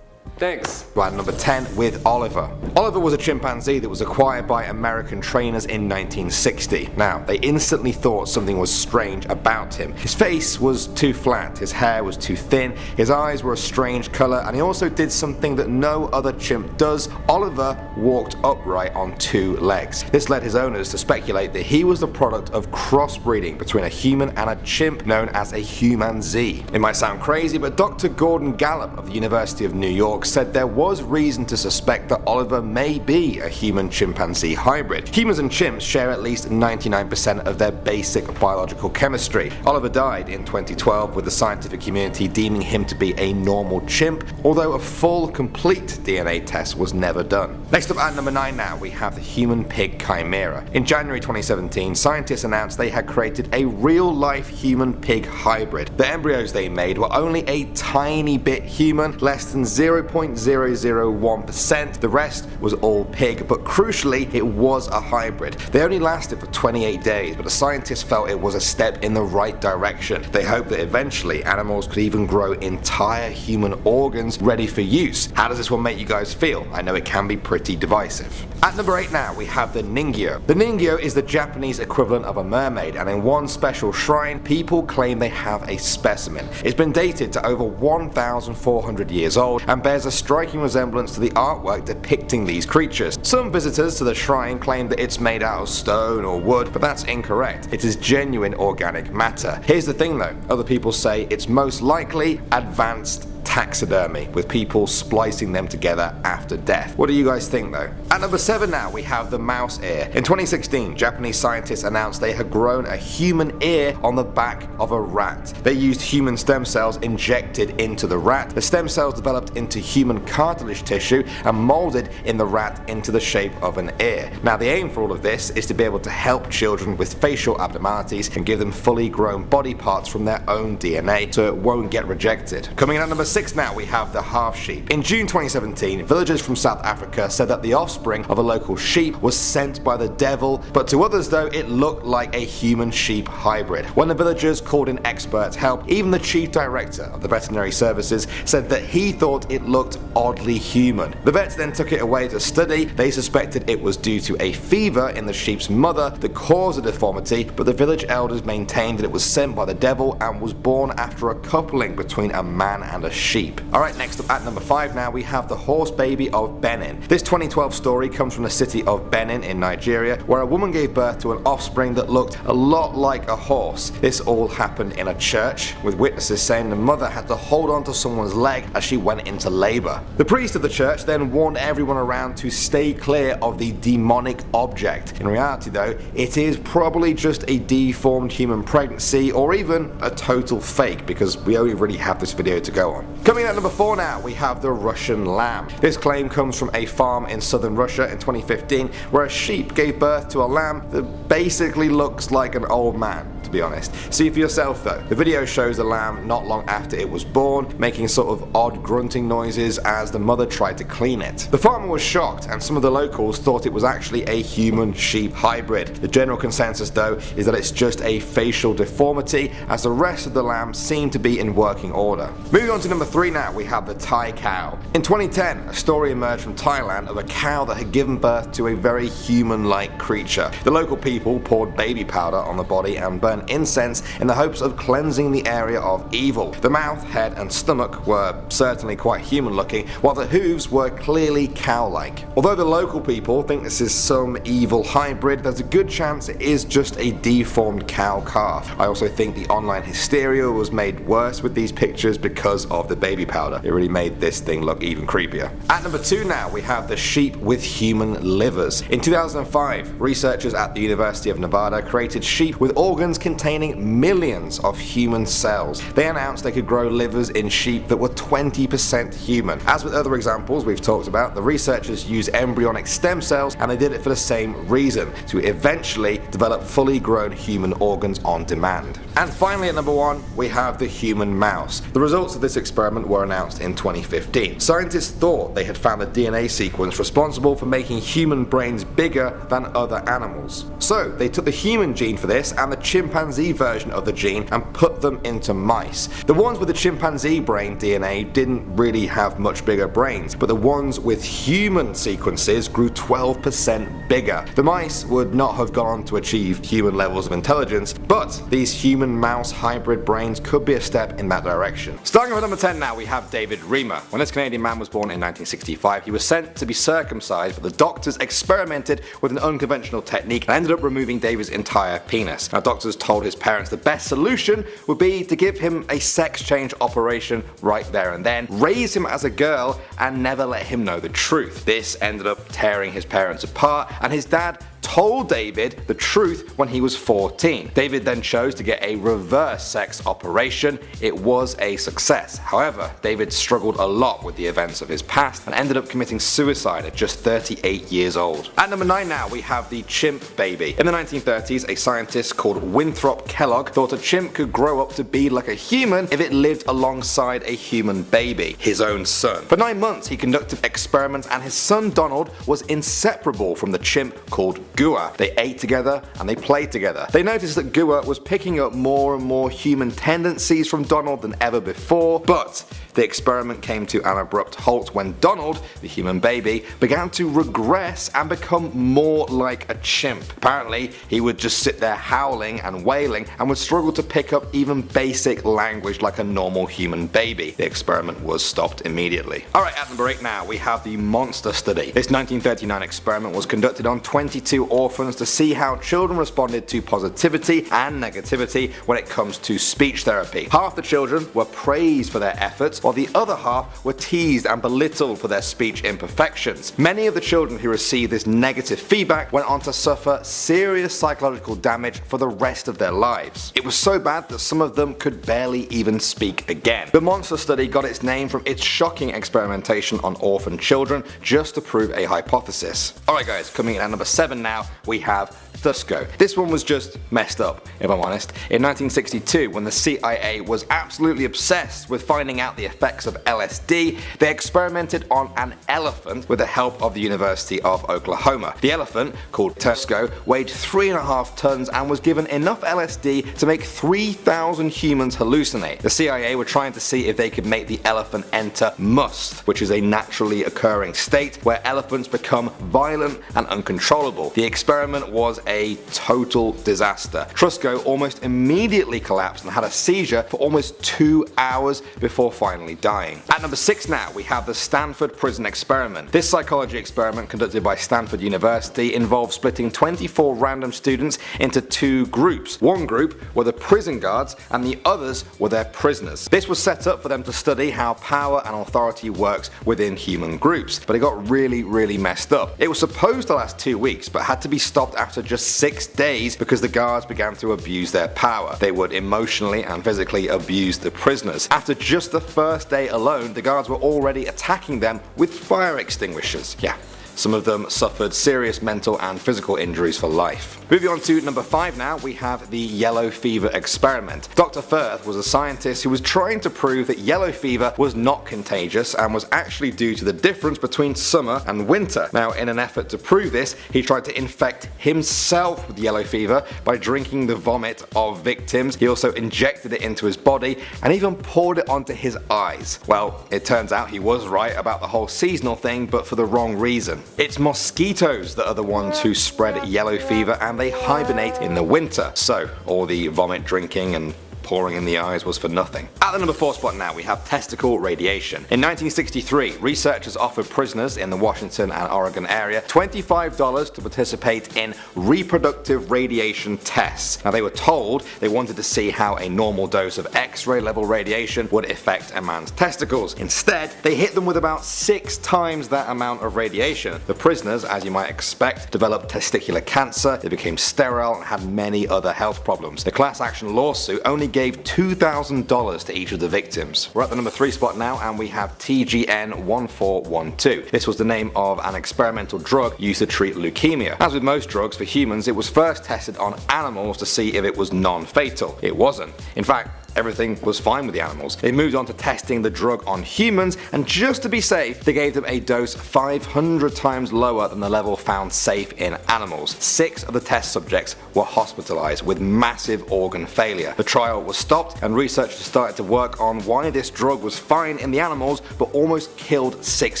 Thanks. Right, number 10 with Oliver. Oliver was a chimpanzee that was acquired by American trainers in 1960. Now, they instantly thought something was strange about him. His face was too flat, his hair was too thin, his eyes were a strange color, and he also did something that no other chimp does. Oliver walked upright on two legs. This led his owners to speculate that he was the product of crossbreeding between a human and a chimp known as a humanzee. It might sound crazy, but Dr. Gordon Gallup of the University of New York said there was reason to suspect that Oliver may be a human-chimpanzee hybrid. Humans and chimps share at least 99% of their basic biological chemistry. Oliver died in 2012 with the scientific community deeming him to be a normal chimp, although a full, complete DNA test was never done. Next up at number 9 now, we have the human-pig chimera. In January 2017, scientists announced they had created a real-life human-pig hybrid. The embryos they made were only a tiny bit human, less than 0.001%. The rest was all pig, but crucially, it was a hybrid. They only lasted for 28 days, but the scientists felt it was a step in the right direction. They hoped that eventually animals could even grow entire human organs ready for use. How does this one make you guys feel? I know it can be pretty divisive. At number 8 now, we have the ningyo. The ningyo is the Japanese equivalent of a mermaid, and in one special shrine, people claim they have a specimen. It's been dated to over 1,400 years old and bears a striking resemblance to the artwork depicting these creatures. Some visitors to the shrine claim that it's made out of stone or wood, but that's incorrect. It is genuine organic matter. Here's the thing though, other people say it's most likely advanced taxidermy, with people splicing them together after death. What do you guys think though? At number 7 now, we have the mouse ear. In 2016, Japanese scientists announced they had grown a human ear on the back of a rat. They used human stem cells injected into the rat. The stem cells developed into human cartilage tissue and molded in the rat into the shape of an ear. Now the aim for all of this is to be able to help children with facial abnormalities and give them fully grown body parts from their own DNA so it won't get rejected. Coming in at number 6 now, we have the half sheep. In June 2017, villagers from South Africa said that the offspring of a local sheep was sent by the devil, but to others though it looked like a human-sheep hybrid. When the villagers called in expert help, even the chief director of the veterinary services said that he thought it looked oddly human. The vets then took it away to study. They suspected it was due to a fever in the sheep's mother that caused the deformity, but the village elders maintained that it was sent by the devil and was born after a coupling between a man and a sheep. Alright, next up at number 5 now, we have the horse baby of Benin. This 2012 story comes from the city of Benin in Nigeria, where a woman gave birth to an offspring that looked a lot like a horse. This all happened in a church, with witnesses saying the mother had to hold on to someone's leg as she went into labor. The priest of the church then warned everyone around to stay clear of the demonic object. In reality though, it is probably just a deformed human pregnancy or even a total fake, because we only really have this video to go on. Coming in at number 4 now, we have the Russian lamb. This claim comes from a farm in southern Russia in 2015 where a sheep gave birth to a lamb that basically looks like an old man, to be honest. See for yourself though. The video shows the lamb not long after it was born, making sort of odd grunting noises as the mother tried to clean it. The farmer was shocked and some of the locals thought it was actually a human-sheep hybrid. The general consensus though is that it's just a facial deformity, as the rest of the lamb seemed to be in working order. Moving on to number 3 now, we have the Thai cow. In 2010, a story emerged from Thailand of a cow that had given birth to a very human-like creature. The local people poured baby powder on the body and burned incense in the hopes of cleansing the area of evil. The mouth, head and stomach were certainly quite human-looking, while the hooves were clearly cow-like. Although the local people think this is some evil hybrid, there's a good chance it is just a deformed cow calf. I also think the online hysteria was made worse with these pictures because of the baby powder. It really made this thing look even creepier. At number 2 now, we have the sheep with human livers. In 2005, researchers at the University of Nevada created sheep with organs containing millions of human cells. They announced they could grow livers in sheep that were 20% human. As with other examples we've talked about, the researchers used embryonic stem cells, and they did it for the same reason, to eventually develop fully grown human organs on demand. And finally at number 1, we have the human mouse. The results of this experiment were announced in 2015. Scientists thought they had found the DNA sequence responsible for making human brains bigger than other animals. So they took the human gene for this and the chimpanzee version of the gene and put them into mice. The ones with the chimpanzee brain DNA didn't really have much bigger brains, but the ones with human sequences grew 12% bigger. The mice would not have gone on to achieve human levels of intelligence, but these human-mouse hybrid brains could be a step in that direction. Starting with number 10 now, we have David Reimer. When this Canadian man was born in 1965, he was sent to be circumcised, but the doctors experimented with an unconventional technique and ended up removing David's entire penis. Now, doctors told his parents the best solution would be to give him a sex change operation right there and then, raise him as a girl, and never let him know the truth. This ended up tearing his parents apart, and his dad told David the truth when he was 14. David then chose to get a reverse sex operation. It was a success. However, David struggled a lot with the events of his past and ended up committing suicide at just 38 years old. At number 9 now, we have the chimp baby. In the 1930s, a scientist called Winthrop Kellogg thought a chimp could grow up to be like a human if it lived alongside a human baby, his own son. For 9 months, he conducted experiments, and his son Donald was inseparable from the chimp called Gua. They ate together and they played together. They noticed that Gua was picking up more and more human tendencies from Donald than ever before, but the experiment came to an abrupt halt when Donald, the human baby, began to regress and become more like a chimp. Apparently, he would just sit there howling and wailing and would struggle to pick up even basic language like a normal human baby. The experiment was stopped immediately. Alright, at number 8 now, we have the monster study. This 1939 experiment was conducted on 22 orphans to see how children responded to positivity and negativity when it comes to speech therapy. Half the children were praised for their efforts, while the other half were teased and belittled for their speech imperfections. Many of the children who received this negative feedback went on to suffer serious psychological damage for the rest of their lives. It was so bad that some of them could barely even speak again. The monster study got its name from its shocking experimentation on orphan children just to prove a hypothesis. Alright guys, coming in at number 7 now, we have Tusco. This one was just messed up, if I'm honest. In 1962, when the CIA was absolutely obsessed with finding out the effects of LSD, they experimented on an elephant with the help of the University of Oklahoma. The elephant, called Tusco, weighed 3.5 tons and was given enough LSD to make 3,000 humans hallucinate. The CIA were trying to see if they could make the elephant enter must, which is a naturally occurring state where elephants become violent and uncontrollable. The experiment was a total disaster. Tusco almost immediately collapsed and had a seizure for almost 2 hours before finally dying. At number 6 now, we have the Stanford Prison Experiment. This psychology experiment conducted by Stanford University involved splitting 24 random students into 2 groups. One group were the prison guards and the others were their prisoners. This was set up for them to study how power and authority works within human groups, but it got really messed up. It was supposed to last 2 weeks, but had to be stopped after just 6 days because the guards began to abuse their power. They would emotionally and physically abuse the prisoners. After just the first day alone, the guards were already attacking them with fire extinguishers. Yeah. Some of them suffered serious mental and physical injuries for life. Moving on to number 5 now, we have the yellow fever experiment. Dr. Firth was a scientist who was trying to prove that yellow fever was not contagious and was actually due to the difference between summer and winter. Now, in an effort to prove this, he tried to infect himself with yellow fever by drinking the vomit of victims. He also injected it into his body and even poured it onto his eyes. Well, it turns out he was right about the whole seasonal thing, but for the wrong reason. It's mosquitoes that are the ones who spread yellow fever, and they hibernate in the winter. So all the vomit drinking and pouring in the eyes was for nothing. At the number 4 spot now, we have testicle radiation. In 1963, researchers offered prisoners in the Washington and Oregon area $25 to participate in reproductive radiation tests. Now, they were told they wanted to see how a normal dose of X-ray level radiation would affect a man's testicles. Instead, they hit them with about 6 times that amount of radiation. The prisoners, as you might expect, developed testicular cancer, they became sterile, and had many other health problems. The class action lawsuit only gave $2,000 to each of the victims. We're at the number 3 spot now, and we have TGN-1412. This was the name of an experimental drug used to treat leukemia. As with most drugs for humans, it was first tested on animals to see if it was non-fatal. It wasn't. In fact, everything was fine with the animals. They moved on to testing the drug on humans, and just to be safe, they gave them a dose 500 times lower than the level found safe in animals. 6 of the test subjects were hospitalized with massive organ failure. The trial was stopped, and researchers started to work on why this drug was fine in the animals but almost killed 6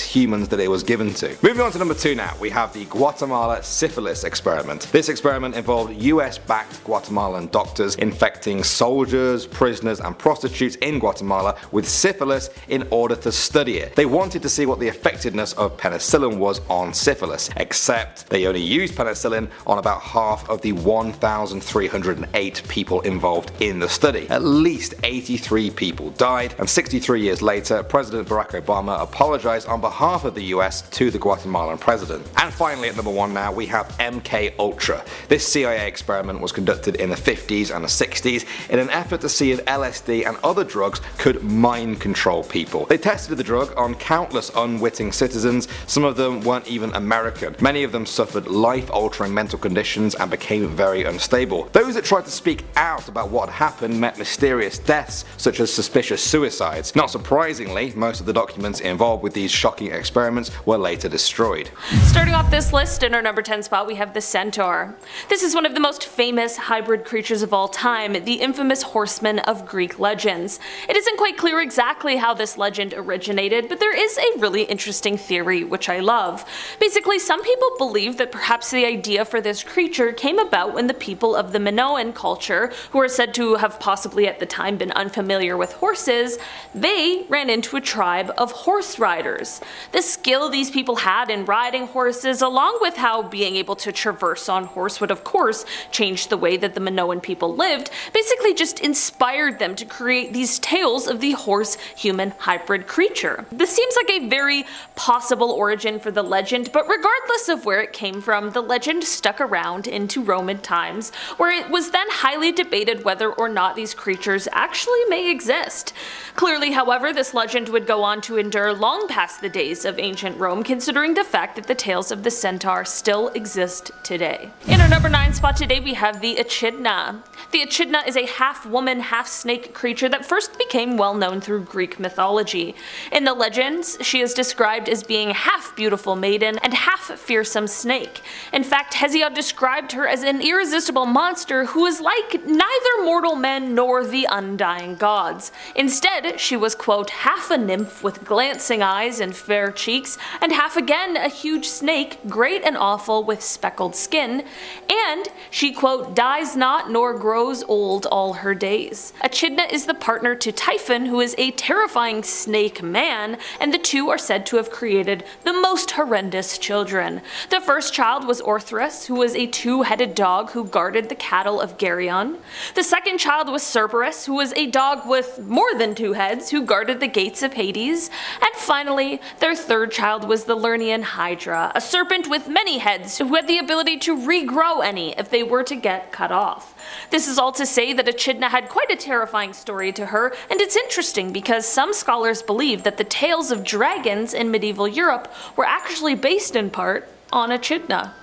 humans that it was given to. Moving on to number 2 now, we have the Guatemala syphilis experiment. This experiment involved US-backed Guatemalan doctors infecting soldiers, prisoners, and prostitutes in Guatemala with syphilis in order to study it. They wanted to see what the effectiveness of penicillin was on syphilis, except they only used penicillin on about half of the 1,308 people involved in the study. At least 83 people died, and 63 years later, President Barack Obama apologized on behalf of the US to the Guatemalan president. And finally, at number 1 now, we have MK Ultra. This CIA experiment was conducted in the 50s and the 60s in an effort to see if LSD and other drugs could mind control people. They tested the drug on countless unwitting citizens. Some of them weren't even American. Many of them suffered life-altering mental conditions and became very unstable. Those that tried to speak out about what had happened met mysterious deaths, such as suspicious suicides. Not surprisingly, most of the documents involved with these shocking experiments were later destroyed. Starting off this list, in our number 10 spot we have the centaur. This is one of the most famous hybrid creatures of all time, the infamous horseman of Greek legends. It isn't quite clear exactly how this legend originated, but there is a really interesting theory which I love. Basically, some people believe that perhaps the idea for this creature came about when the people of the Minoan culture, who are said to have possibly at the time been unfamiliar with horses, they ran into a tribe of horse riders. The skill these people had in riding horses, along with how being able to traverse on horse would of course change the way that the Minoan people lived, basically just inspired them to create these tales of the horse-human hybrid creature. This seems like a very possible origin for the legend, but regardless of where it came from, the legend stuck around into Roman times, where it was then highly debated whether or not these creatures actually may exist. Clearly, however, this legend would go on to endure long past the days of ancient Rome, considering the fact that the tales of the centaur still exist today. In our number 9 spot today, we have the echidna. The echidna is a half-woman, half-snake creature that first became well known through Greek mythology. In the legends, she is described as being half beautiful maiden and half fearsome snake. In fact, Hesiod described her as an irresistible monster who was like neither mortal men nor the undying gods. Instead, she was, quote, half a nymph with glancing eyes and fair cheeks, and half again a huge snake, great and awful with speckled skin, and she, quote, dies not nor grows old all her days. Echidna is the partner to Typhon, who is a terrifying snake man, and the two are said to have created the most horrendous children. The first child was Orthrus, who was a 2-headed dog who guarded the cattle of Geryon. The second child was Cerberus, who was a dog with more than 2 heads who guarded the gates of Hades. And finally, their third child was the Lernaean Hydra, a serpent with many heads who had the ability to regrow any if they were to get cut off. This is all to say that Echidna had quite a terrifying story to her, and it's interesting because some scholars believe that the tales of dragons in medieval Europe were actually based in part on Echidna.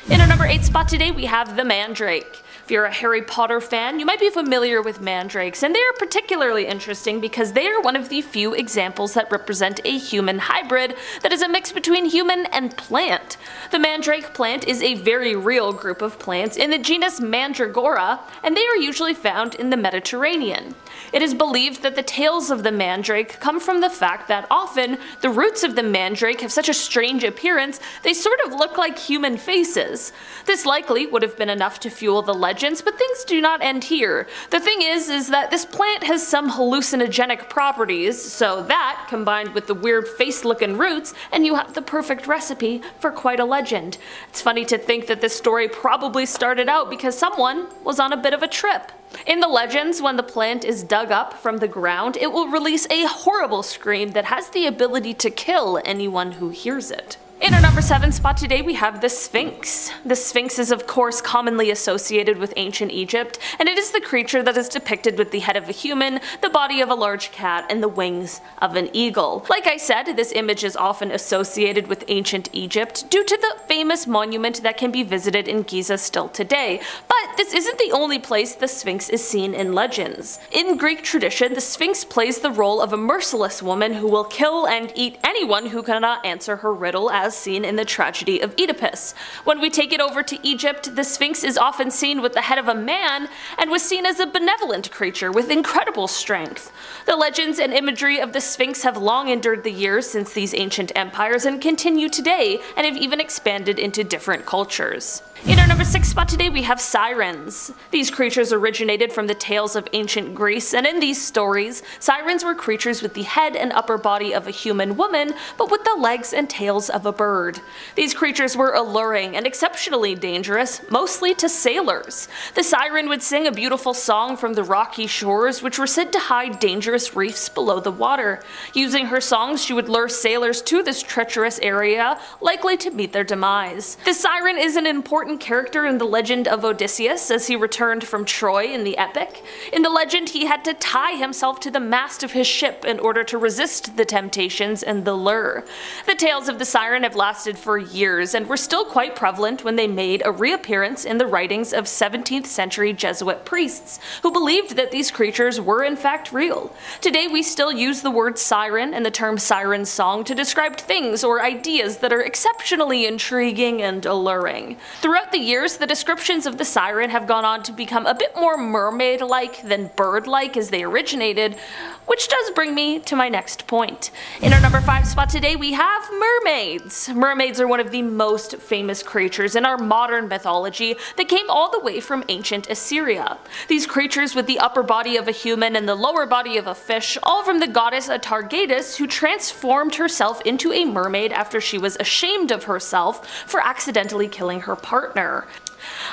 In our number 8 spot today, we have the Mandrake. If you're a Harry Potter fan, you might be familiar with mandrakes, and they are particularly interesting because they are one of the few examples that represent a human hybrid that is a mix between human and plant. The mandrake plant is a very real group of plants in the genus Mandragora, and they are usually found in the Mediterranean. It is believed that the tales of the mandrake come from the fact that often the roots of the mandrake have such a strange appearance they sort of look like human faces. This likely would have been enough to fuel the legend legends, but things do not end here. The thing is that this plant has some hallucinogenic properties, so that, combined with the weird face-looking roots, and you have the perfect recipe for quite a legend. It's funny to think that this story probably started out because someone was on a bit of a trip. In the legends, when the plant is dug up from the ground, it will release a horrible scream that has the ability to kill anyone who hears it. In our number 7 spot today, we have the Sphinx. The Sphinx is of course commonly associated with ancient Egypt, and it is the creature that is depicted with the head of a human, the body of a large cat, and the wings of an eagle. Like I said, this image is often associated with ancient Egypt due to the famous monument that can be visited in Giza still today. But this isn't the only place the Sphinx is seen in legends. In Greek tradition, the Sphinx plays the role of a merciless woman who will kill and eat anyone who cannot answer her riddle, as seen in the tragedy of Oedipus. When we take it over to Egypt, the Sphinx is often seen with the head of a man and was seen as a benevolent creature with incredible strength. The legends and imagery of the Sphinx have long endured the years since these ancient empires and continue today, and have even expanded into different cultures. In our number 6 spot today, we have sirens. These creatures originated from the tales of ancient Greece, and in these stories, sirens were creatures with the head and upper body of a human woman, but with the legs and tails of a bird. These creatures were alluring and exceptionally dangerous, mostly to sailors. The siren would sing a beautiful song from the rocky shores, which were said to hide dangerous reefs below the water. Using her songs, she would lure sailors to this treacherous area, likely to meet their demise. The siren is an important character in the legend of Odysseus as he returned from Troy in the epic. In the legend, he had to tie himself to the mast of his ship in order to resist the temptations and the lure. The tales of the siren have lasted for years and were still quite prevalent when they made a reappearance in the writings of 17th century Jesuit priests, who believed that these creatures were in fact real. Today we still use the word siren and the term siren song to describe things or ideas that are exceptionally intriguing and alluring. Throughout the years, the descriptions of the siren have gone on to become a bit more mermaid-like than bird-like as they originated, which does bring me to my next point. In our number 5 spot today, we have mermaids. Mermaids are one of the most famous creatures in our modern mythology that came all the way from ancient Assyria. These creatures with the upper body of a human and the lower body of a fish, all from the goddess Atargatis, who transformed herself into a mermaid after she was ashamed of herself for accidentally killing her partner.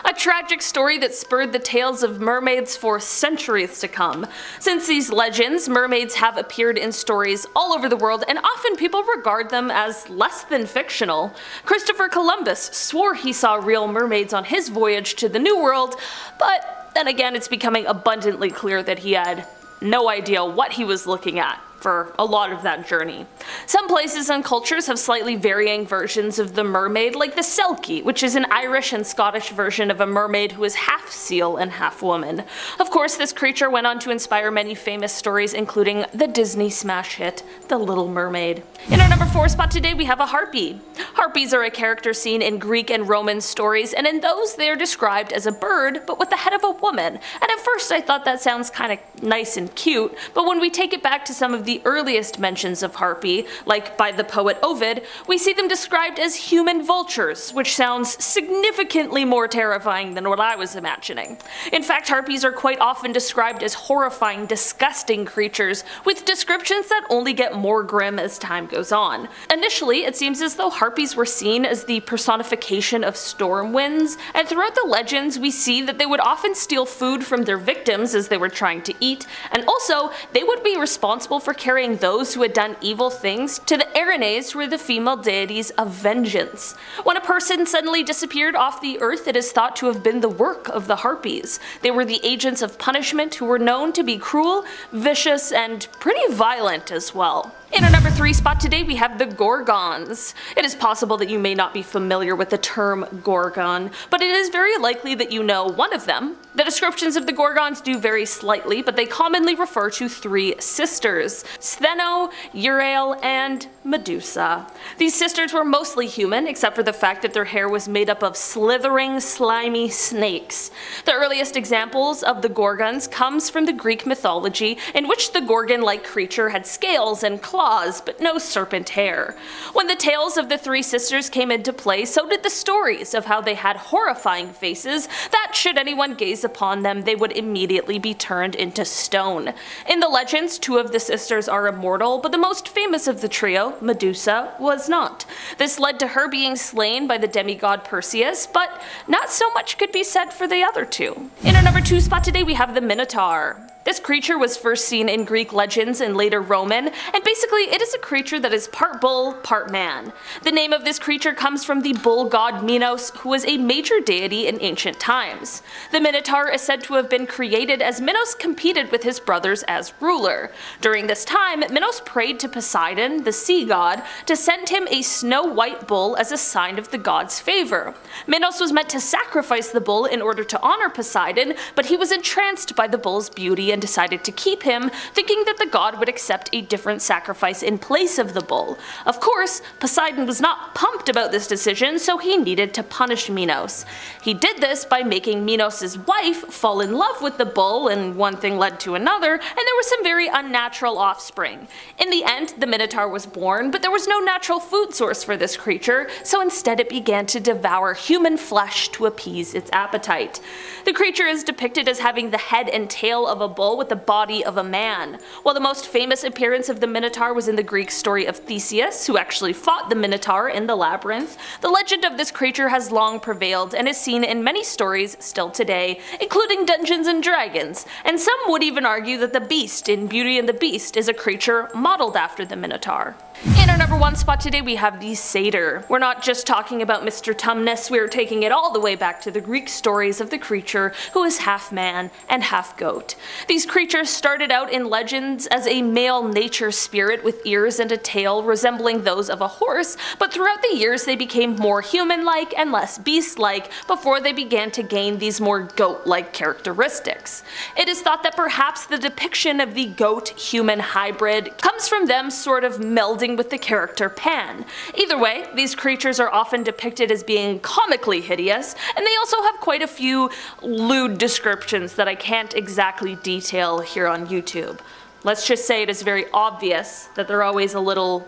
A tragic story that spurred the tales of mermaids for centuries to come. Since these legends, mermaids have appeared in stories all over the world, and often people regard them as less than fictional. Christopher Columbus swore he saw real mermaids on his voyage to the New World, but then again it's becoming abundantly clear that he had no idea what he was looking at for a lot of that journey. Some places and cultures have slightly varying versions of the mermaid, like the Selkie, which is an Irish and Scottish version of a mermaid who is half seal and half woman. Of course, this creature went on to inspire many famous stories, including the Disney smash hit, The Little Mermaid. In our number 4 spot today, we have a harpy. Harpies are a character seen in Greek and Roman stories, and in those they are described as a bird, but with the head of a woman. And at first I thought that sounds kind of nice and cute, but when we take it back to some of the earliest mentions of harpy, like by the poet Ovid, we see them described as human vultures, which sounds significantly more terrifying than what I was imagining. In fact, harpies are quite often described as horrifying, disgusting creatures, with descriptions that only get more grim as time goes on. Initially, it seems as though harpies were seen as the personification of storm winds, and throughout the legends we see that they would often steal food from their victims as they were trying to eat, and also they would be responsible for carrying those who had done evil things to the Erinyes, who were the female deities of vengeance. When a person suddenly disappeared off the earth, it is thought to have been the work of the harpies. They were the agents of punishment who were known to be cruel, vicious, and pretty violent as well. In our number 3 spot today, we have the Gorgons. It is possible that you may not be familiar with the term Gorgon, but it is very likely that you know one of them. The descriptions of the Gorgons do vary slightly, but they commonly refer to 3 sisters: Stheno, Euryale, and Medusa. These sisters were mostly human, except for the fact that their hair was made up of slithering, slimy snakes. The earliest examples of the Gorgons comes from the Greek mythology, in which the Gorgon-like creature had scales and claws claws, but no serpent hair. When the tales of the three sisters came into play, so did the stories of how they had horrifying faces that, should anyone gaze upon them, they would immediately be turned into stone. In the legends, two of the sisters are immortal, but the most famous of the trio, Medusa, was not. This led to her being slain by the demigod Perseus, but not so much could be said for the other two. In our number 2 spot today we have the Minotaur. This creature was first seen in Greek legends and later Roman, and basically it is a creature that is part bull, part man. The name of this creature comes from the bull god Minos, who was a major deity in ancient times. The Minotaur is said to have been created as Minos competed with his brothers as ruler. During this time, Minos prayed to Poseidon, the sea god, to send him a snow-white bull as a sign of the god's favor. Minos was meant to sacrifice the bull in order to honor Poseidon, but he was entranced by the bull's beauty and decided to keep him, thinking that the god would accept a different sacrifice in place of the bull. Of course, Poseidon was not pumped about this decision, so he needed to punish Minos. He did this by making Minos' wife fall in love with the bull, and one thing led to another, and there was some very unnatural offspring. In the end, the Minotaur was born, but there was no natural food source for this creature, so instead it began to devour human flesh to appease its appetite. The creature is depicted as having the head and tail of a bull with the body of a man. While the most famous appearance of the Minotaur was in the Greek story of Theseus, who actually fought the Minotaur in the labyrinth, the legend of this creature has long prevailed and is seen in many stories still today, including Dungeons and Dragons, and some would even argue that the Beast in Beauty and the Beast is a creature modeled after the Minotaur. In our number 1 spot today we have the Satyr. We're not just talking about Mr. Tumnus, we're taking it all the way back to the Greek stories of the creature who is half man and half goat. These creatures started out in legends as a male nature spirit with ears and a tail resembling those of a horse, but throughout the years they became more human-like and less beast-like before they began to gain these more goat-like characteristics. It is thought that perhaps the depiction of the goat-human hybrid comes from them sort of melding with the character Pan. Either way, these creatures are often depicted as being comically hideous, and they also have quite a few lewd descriptions that I can't exactly detail here on YouTube. Let's just say it is very obvious that they're always a little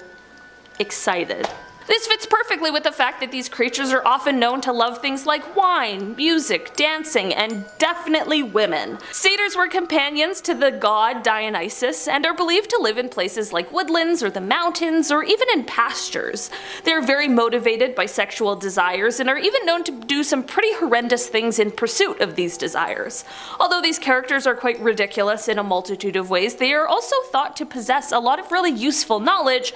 excited. This fits perfectly with the fact that these creatures are often known to love things like wine, music, dancing, and definitely women. Satyrs were companions to the god Dionysus and are believed to live in places like woodlands or the mountains or even in pastures. They are very motivated by sexual desires and are even known to do some pretty horrendous things in pursuit of these desires. Although these characters are quite ridiculous in a multitude of ways, they are also thought to possess a lot of really useful knowledge,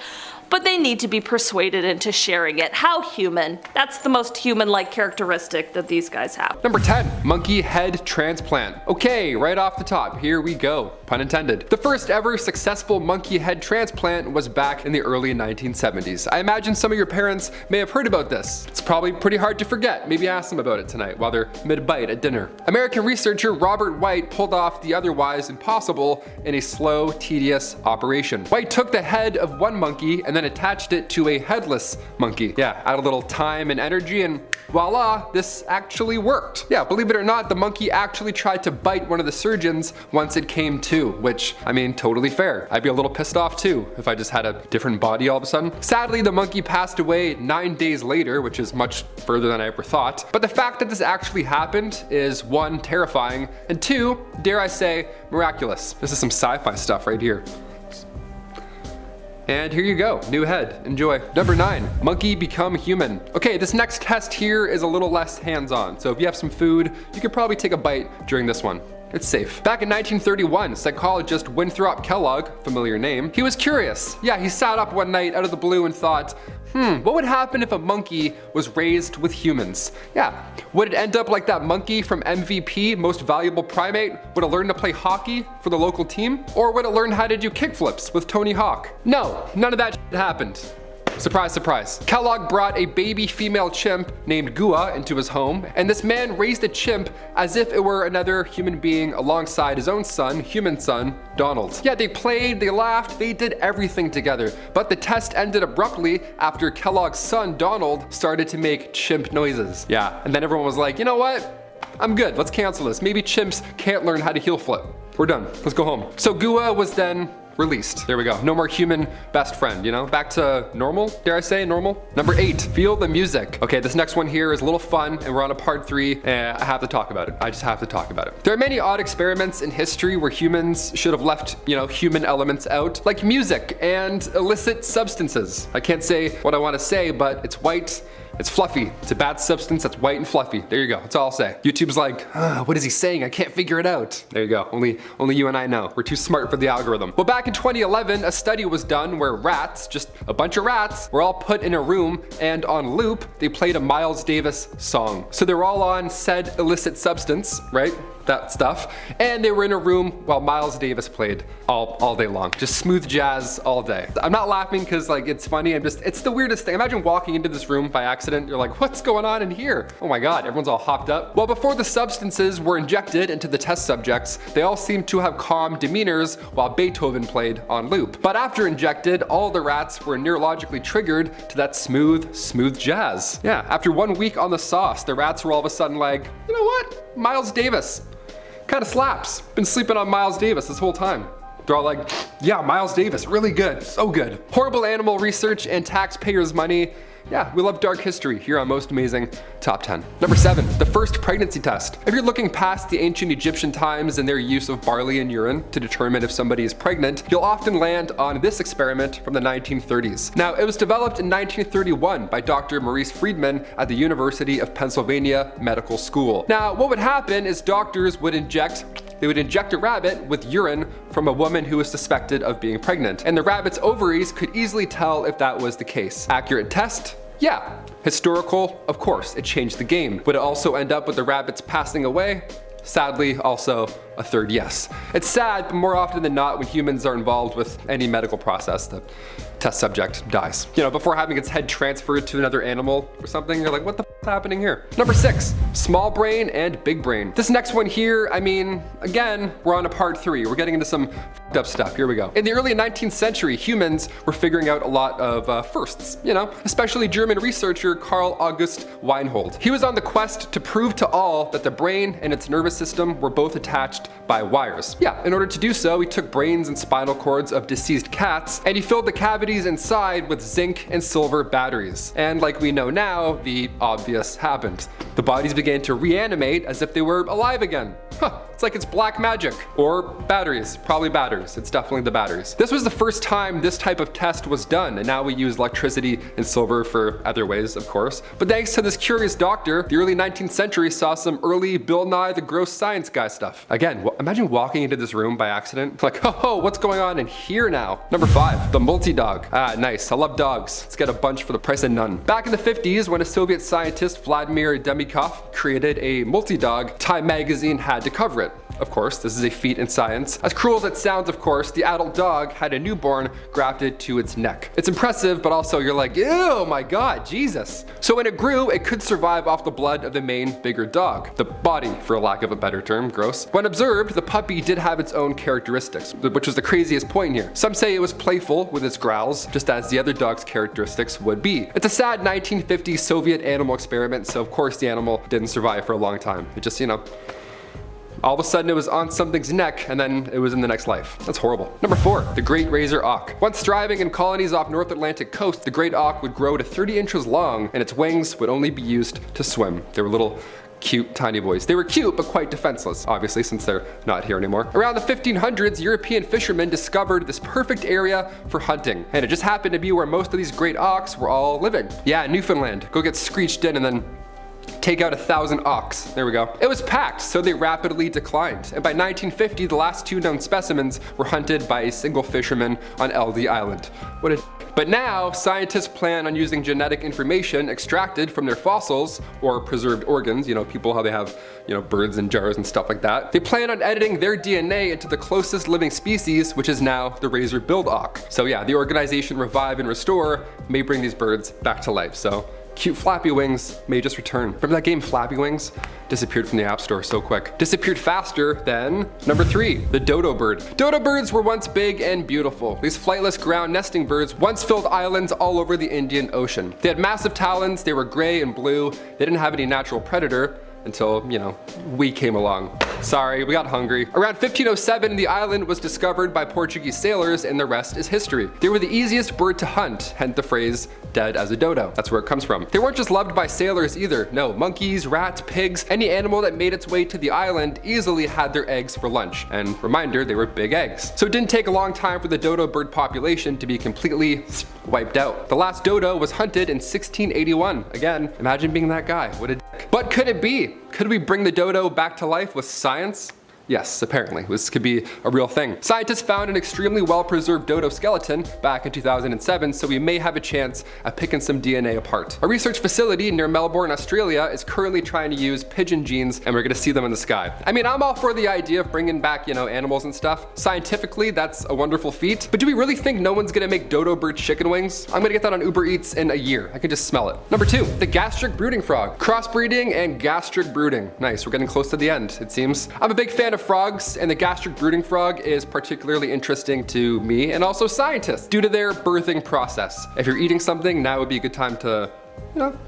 but they need to be persuaded into sharing it. How human. That's the most human-like characteristic that these guys have. Number 10, monkey head transplant. Okay, right off the top, here we go. Pun intended. The first ever successful monkey head transplant was back in the early 1970s. I imagine some of your parents may have heard about this. It's probably pretty hard to forget. Maybe ask them about it tonight while they're mid-bite at dinner. American researcher Robert White pulled off the otherwise impossible in a slow, tedious operation. White took the head of one monkey and then attached it to a headless monkey. Yeah, add a little time and energy and voila, this actually worked. Yeah, believe it or not, the monkey actually tried to bite one of the surgeons once it came to, which, I mean, totally fair. I'd be a little pissed off too if I just had a different body all of a sudden. Sadly, the monkey passed away 9 days later, which is much further than I ever thought. But the fact that this actually happened is 1, terrifying, and 2, dare I say, miraculous. This is some sci-fi stuff right here. And here you go, new head, enjoy. Number 9, monkey become human. Okay, this next test here is a little less hands-on, so if you have some food, you could probably take a bite during this one. It's safe. Back in 1931, psychologist Winthrop Kellogg, familiar name, he was curious. Yeah, he sat up one night out of the blue and thought, what would happen if a monkey was raised with humans? Yeah, would it end up like that monkey from MVP, Most Valuable Primate? Would it learn to play hockey for the local team? Or would it learn how to do kickflips with Tony Hawk? No, none of that happened. Surprise, surprise. Kellogg brought a baby female chimp named Gua into his home, and this man raised a chimp as if it were another human being alongside his own son, human son, Donald. Yeah, they played, they laughed, they did everything together, but the test ended abruptly after Kellogg's son, Donald, started to make chimp noises. Yeah, and then everyone was like, you know what? I'm good, let's cancel this. Maybe chimps can't learn how to heel flip. We're done, let's go home. So Gua was then released. There we go. No more human best friend, you know? Back to normal, dare I say, normal? Number 8, feel the music. Okay, this next one here is a little fun, and we're on a part 3, and I have to talk about it. I just have to talk about it. There are many odd experiments in history where humans should have left, you know, human elements out, like music and illicit substances. I can't say what I want to say, but it's white. It's fluffy. It's a bad substance that's white and fluffy. There you go. That's all I'll say. YouTube's like, what is he saying? I can't figure it out. There you go. Only you and I know. We're too smart for the algorithm. Well, back in 2011, a study was done where rats, just a bunch of rats, were all put in a room, and on loop, they played a Miles Davis song. So they were all on said illicit substance, right? That stuff. And they were in a room while Miles Davis played all day long. Just smooth jazz all day. I'm not laughing because like it's funny. It's the weirdest thing. Imagine walking into this room by accident. You're like, what's going on in here? Oh my God, everyone's all hopped up. Well, before the substances were injected into the test subjects, they all seemed to have calm demeanors while Beethoven played on loop. But after injected, all the rats were neurologically triggered to that smooth jazz. Yeah, after 1 week on the sauce, the rats were all of a sudden like, you know what? Miles Davis. Kind of slaps. Been sleeping on Miles Davis this whole time. They're all like, yeah, Miles Davis, really good, so good. Horrible animal research and taxpayers' money. Yeah, we love dark history here on Most Amazing Top 10. Number 7, the first pregnancy test. If you're looking past the ancient Egyptian times and their use of barley and urine to determine if somebody is pregnant, you'll often land on this experiment from the 1930s. Now, it was developed in 1931 by Dr. Maurice Friedman at the University of Pennsylvania Medical School. Now, what would happen is doctors would inject a rabbit with urine from a woman who was suspected of being pregnant, and the rabbit's ovaries could easily tell if that was the case. Accurate test? Yeah. Historical? Of course, it changed the game. Would it also end up with the rabbits passing away? Sadly, also a third yes. It's sad, but more often than not, when humans are involved with any medical process, the test subject dies. You know, before having its head transferred to another animal or something, you're like, what the f is happening here? Number 6, small brain and big brain. This next one here, I mean, again, we're on a part 3. We're getting into some f***ed up stuff. Here we go. In the early 19th century, humans were figuring out a lot of firsts, you know, especially German researcher Karl August Weinhold. He was on the quest to prove to all that the brain and its nervous system were both attached by wires. Yeah, in order to do so, he took brains and spinal cords of deceased cats, and he filled the cavities inside with zinc and silver batteries. And like we know now, the obvious happened. The bodies began to reanimate as if they were alive again. Huh, it's like it's black magic. Or batteries, probably batteries. It's definitely the batteries. This was the first time this type of test was done, and now we use electricity and silver for other ways, of course. But thanks to this curious doctor, the early 19th century saw some early Bill Nye the Gross Science Guy stuff. Again, imagine walking into this room by accident, like, oh, what's going on in here now? Number 5, the multi-dog. Ah, nice, I love dogs. Let's get a bunch for the price of none. Back in the 50s, when a Soviet scientist, Vladimir Demikov, created a multi-dog, Time magazine had to cover it. Of course, this is a feat in science. As cruel as it sounds, of course, the adult dog had a newborn grafted to its neck. It's impressive, but also you're like, ew, my God, Jesus. So when it grew, it could survive off the blood of the main, bigger dog. The body, for lack of a better term, gross. When observed, the puppy did have its own characteristics, which was the craziest point here. Some say it was playful with its growls, just as the other dog's characteristics would be. It's a sad 1950s Soviet animal experiment, so of course the animal didn't survive for a long time. It just, you know, all of a sudden it was on something's neck and then it was in the next life. That's horrible. Number 4, the great razor auk. Once thriving in colonies off North Atlantic coast, the great auk would grow to 30 inches long and its wings would only be used to swim. They were little cute tiny boys. They were cute but quite defenseless, obviously, since they're not here anymore. Around the 1500s, European fishermen discovered this perfect area for hunting, and it just happened to be where most of these great auks were all living. Yeah, Newfoundland. Go get screeched in and then take out 1,000 auks. There we go. It was packed, so they rapidly declined. And by 1950, the last 2 known specimens were hunted by a single fisherman on LD Island. What a But now, scientists plan on using genetic information extracted from their fossils or preserved organs, you know, people how they have, you know, birds in jars and stuff like that. They plan on editing their DNA into the closest living species, which is now the razor-billed auk. So yeah, the organization Revive and Restore may bring these birds back to life. So cute flappy wings may just return. Remember that game Flappy Wings? Disappeared from the App Store so quick. Disappeared faster than number 3, the dodo bird. Dodo birds were once big and beautiful. These flightless ground nesting birds once filled islands all over the Indian Ocean. They had massive talons, they were gray and blue, they didn't have any natural predator until, you know, we came along. Sorry, we got hungry. Around 1507, the island was discovered by Portuguese sailors, and the rest is history. They were the easiest bird to hunt, hence the phrase dead as a dodo. That's where it comes from. They weren't just loved by sailors either. No, monkeys, rats, pigs, any animal that made its way to the island easily had their eggs for lunch. And reminder, they were big eggs. So it didn't take a long time for the dodo bird population to be completely wiped out. The last dodo was hunted in 1681. Again, imagine being that guy. What a dick. But could it be? Could we bring the dodo back to life with science? Yes, apparently. This could be a real thing. Scientists found an extremely well-preserved dodo skeleton back in 2007, so we may have a chance at picking some DNA apart. A research facility near Melbourne, Australia is currently trying to use pigeon genes, and we're gonna see them in the sky. I mean, I'm all for the idea of bringing back, animals and stuff. Scientifically, that's a wonderful feat, but do we really think no one's gonna make dodo bird chicken wings? I'm gonna get that on Uber Eats in a year. I can just smell it. Number 2, the gastric brooding frog. Crossbreeding and gastric brooding. Nice, we're getting close to the end, it seems. I'm a big fan of frogs, and the gastric brooding frog is particularly interesting to me and also scientists due to their birthing process. If you're eating something, now would be a good time to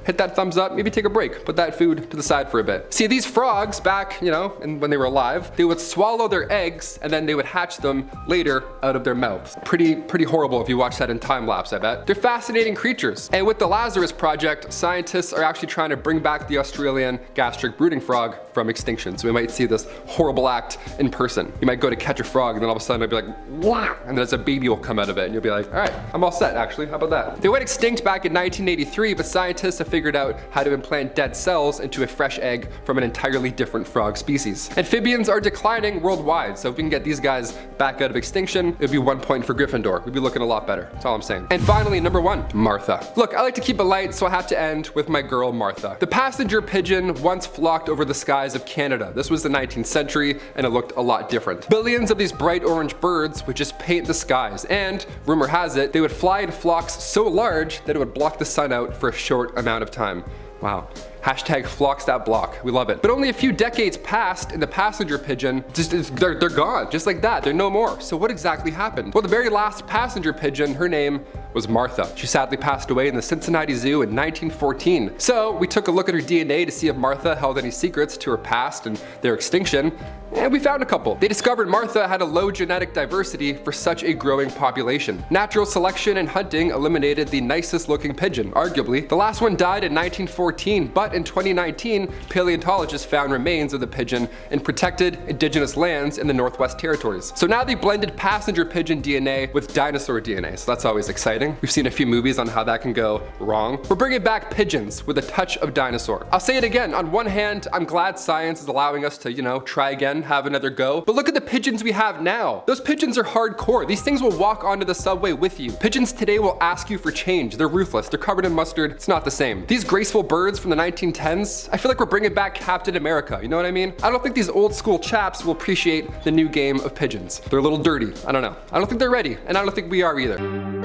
hit that thumbs up, maybe take a break, put that food to the side for a bit. See, these frogs back, and when they were alive, they would swallow their eggs and then they would hatch them later out of their mouths. Pretty horrible if you watch that in time lapse, I bet. They're fascinating creatures. And with the Lazarus Project, scientists are actually trying to bring back the Australian gastric brooding frog from extinction. So we might see this horrible act in person. You might go to catch a frog and then all of a sudden it'll be like, wah, and then a baby will come out of it and you'll be like, all right, I'm all set actually, how about that? They went extinct back in 1983, but scientists have figured out how to implant dead cells into a fresh egg from an entirely different frog species. Amphibians are declining worldwide, so if we can get these guys back out of extinction, it would be 1 point for Gryffindor. We'd be looking a lot better, that's all I'm saying. And finally, number 1, Martha. Look, I like to keep it light, so I have to end with my girl Martha. The passenger pigeon once flocked over the skies of Canada. This was the 19th century, and it looked a lot different. Billions of these bright orange birds would just paint the skies, and rumor has it, they would fly in flocks so large that it would block the sun out for a short amount of time. Wow. Hashtag flocks that block. We love it. But only a few decades passed and the passenger pigeon, they're gone. Just like that. They're no more. So what exactly happened? Well, the very last passenger pigeon, her name was Martha. She sadly passed away in the Cincinnati Zoo in 1914. So we took a look at her DNA to see if Martha held any secrets to her past and their extinction, and we found a couple. They discovered Martha had a low genetic diversity for such a growing population. Natural selection and hunting eliminated the nicest looking pigeon, arguably. The last one died in 1914, but in 2019, paleontologists found remains of the pigeon in protected indigenous lands in the Northwest Territories. So now they blended passenger pigeon DNA with dinosaur DNA, so that's always exciting. We've seen a few movies on how that can go wrong. We're bringing back pigeons with a touch of dinosaur. I'll say it again, on one hand, I'm glad science is allowing us to, try again, have another go. But look at the pigeons we have now. Those pigeons are hardcore. These things will walk onto the subway with you. Pigeons today will ask you for change. They're ruthless. They're covered in mustard. It's not the same. These graceful birds from the 1910s, I feel like we're bringing back Captain America. You know what I mean? I don't think these old school chaps will appreciate the new game of pigeons. They're a little dirty. I don't know. I don't think they're ready, and I don't think we are either.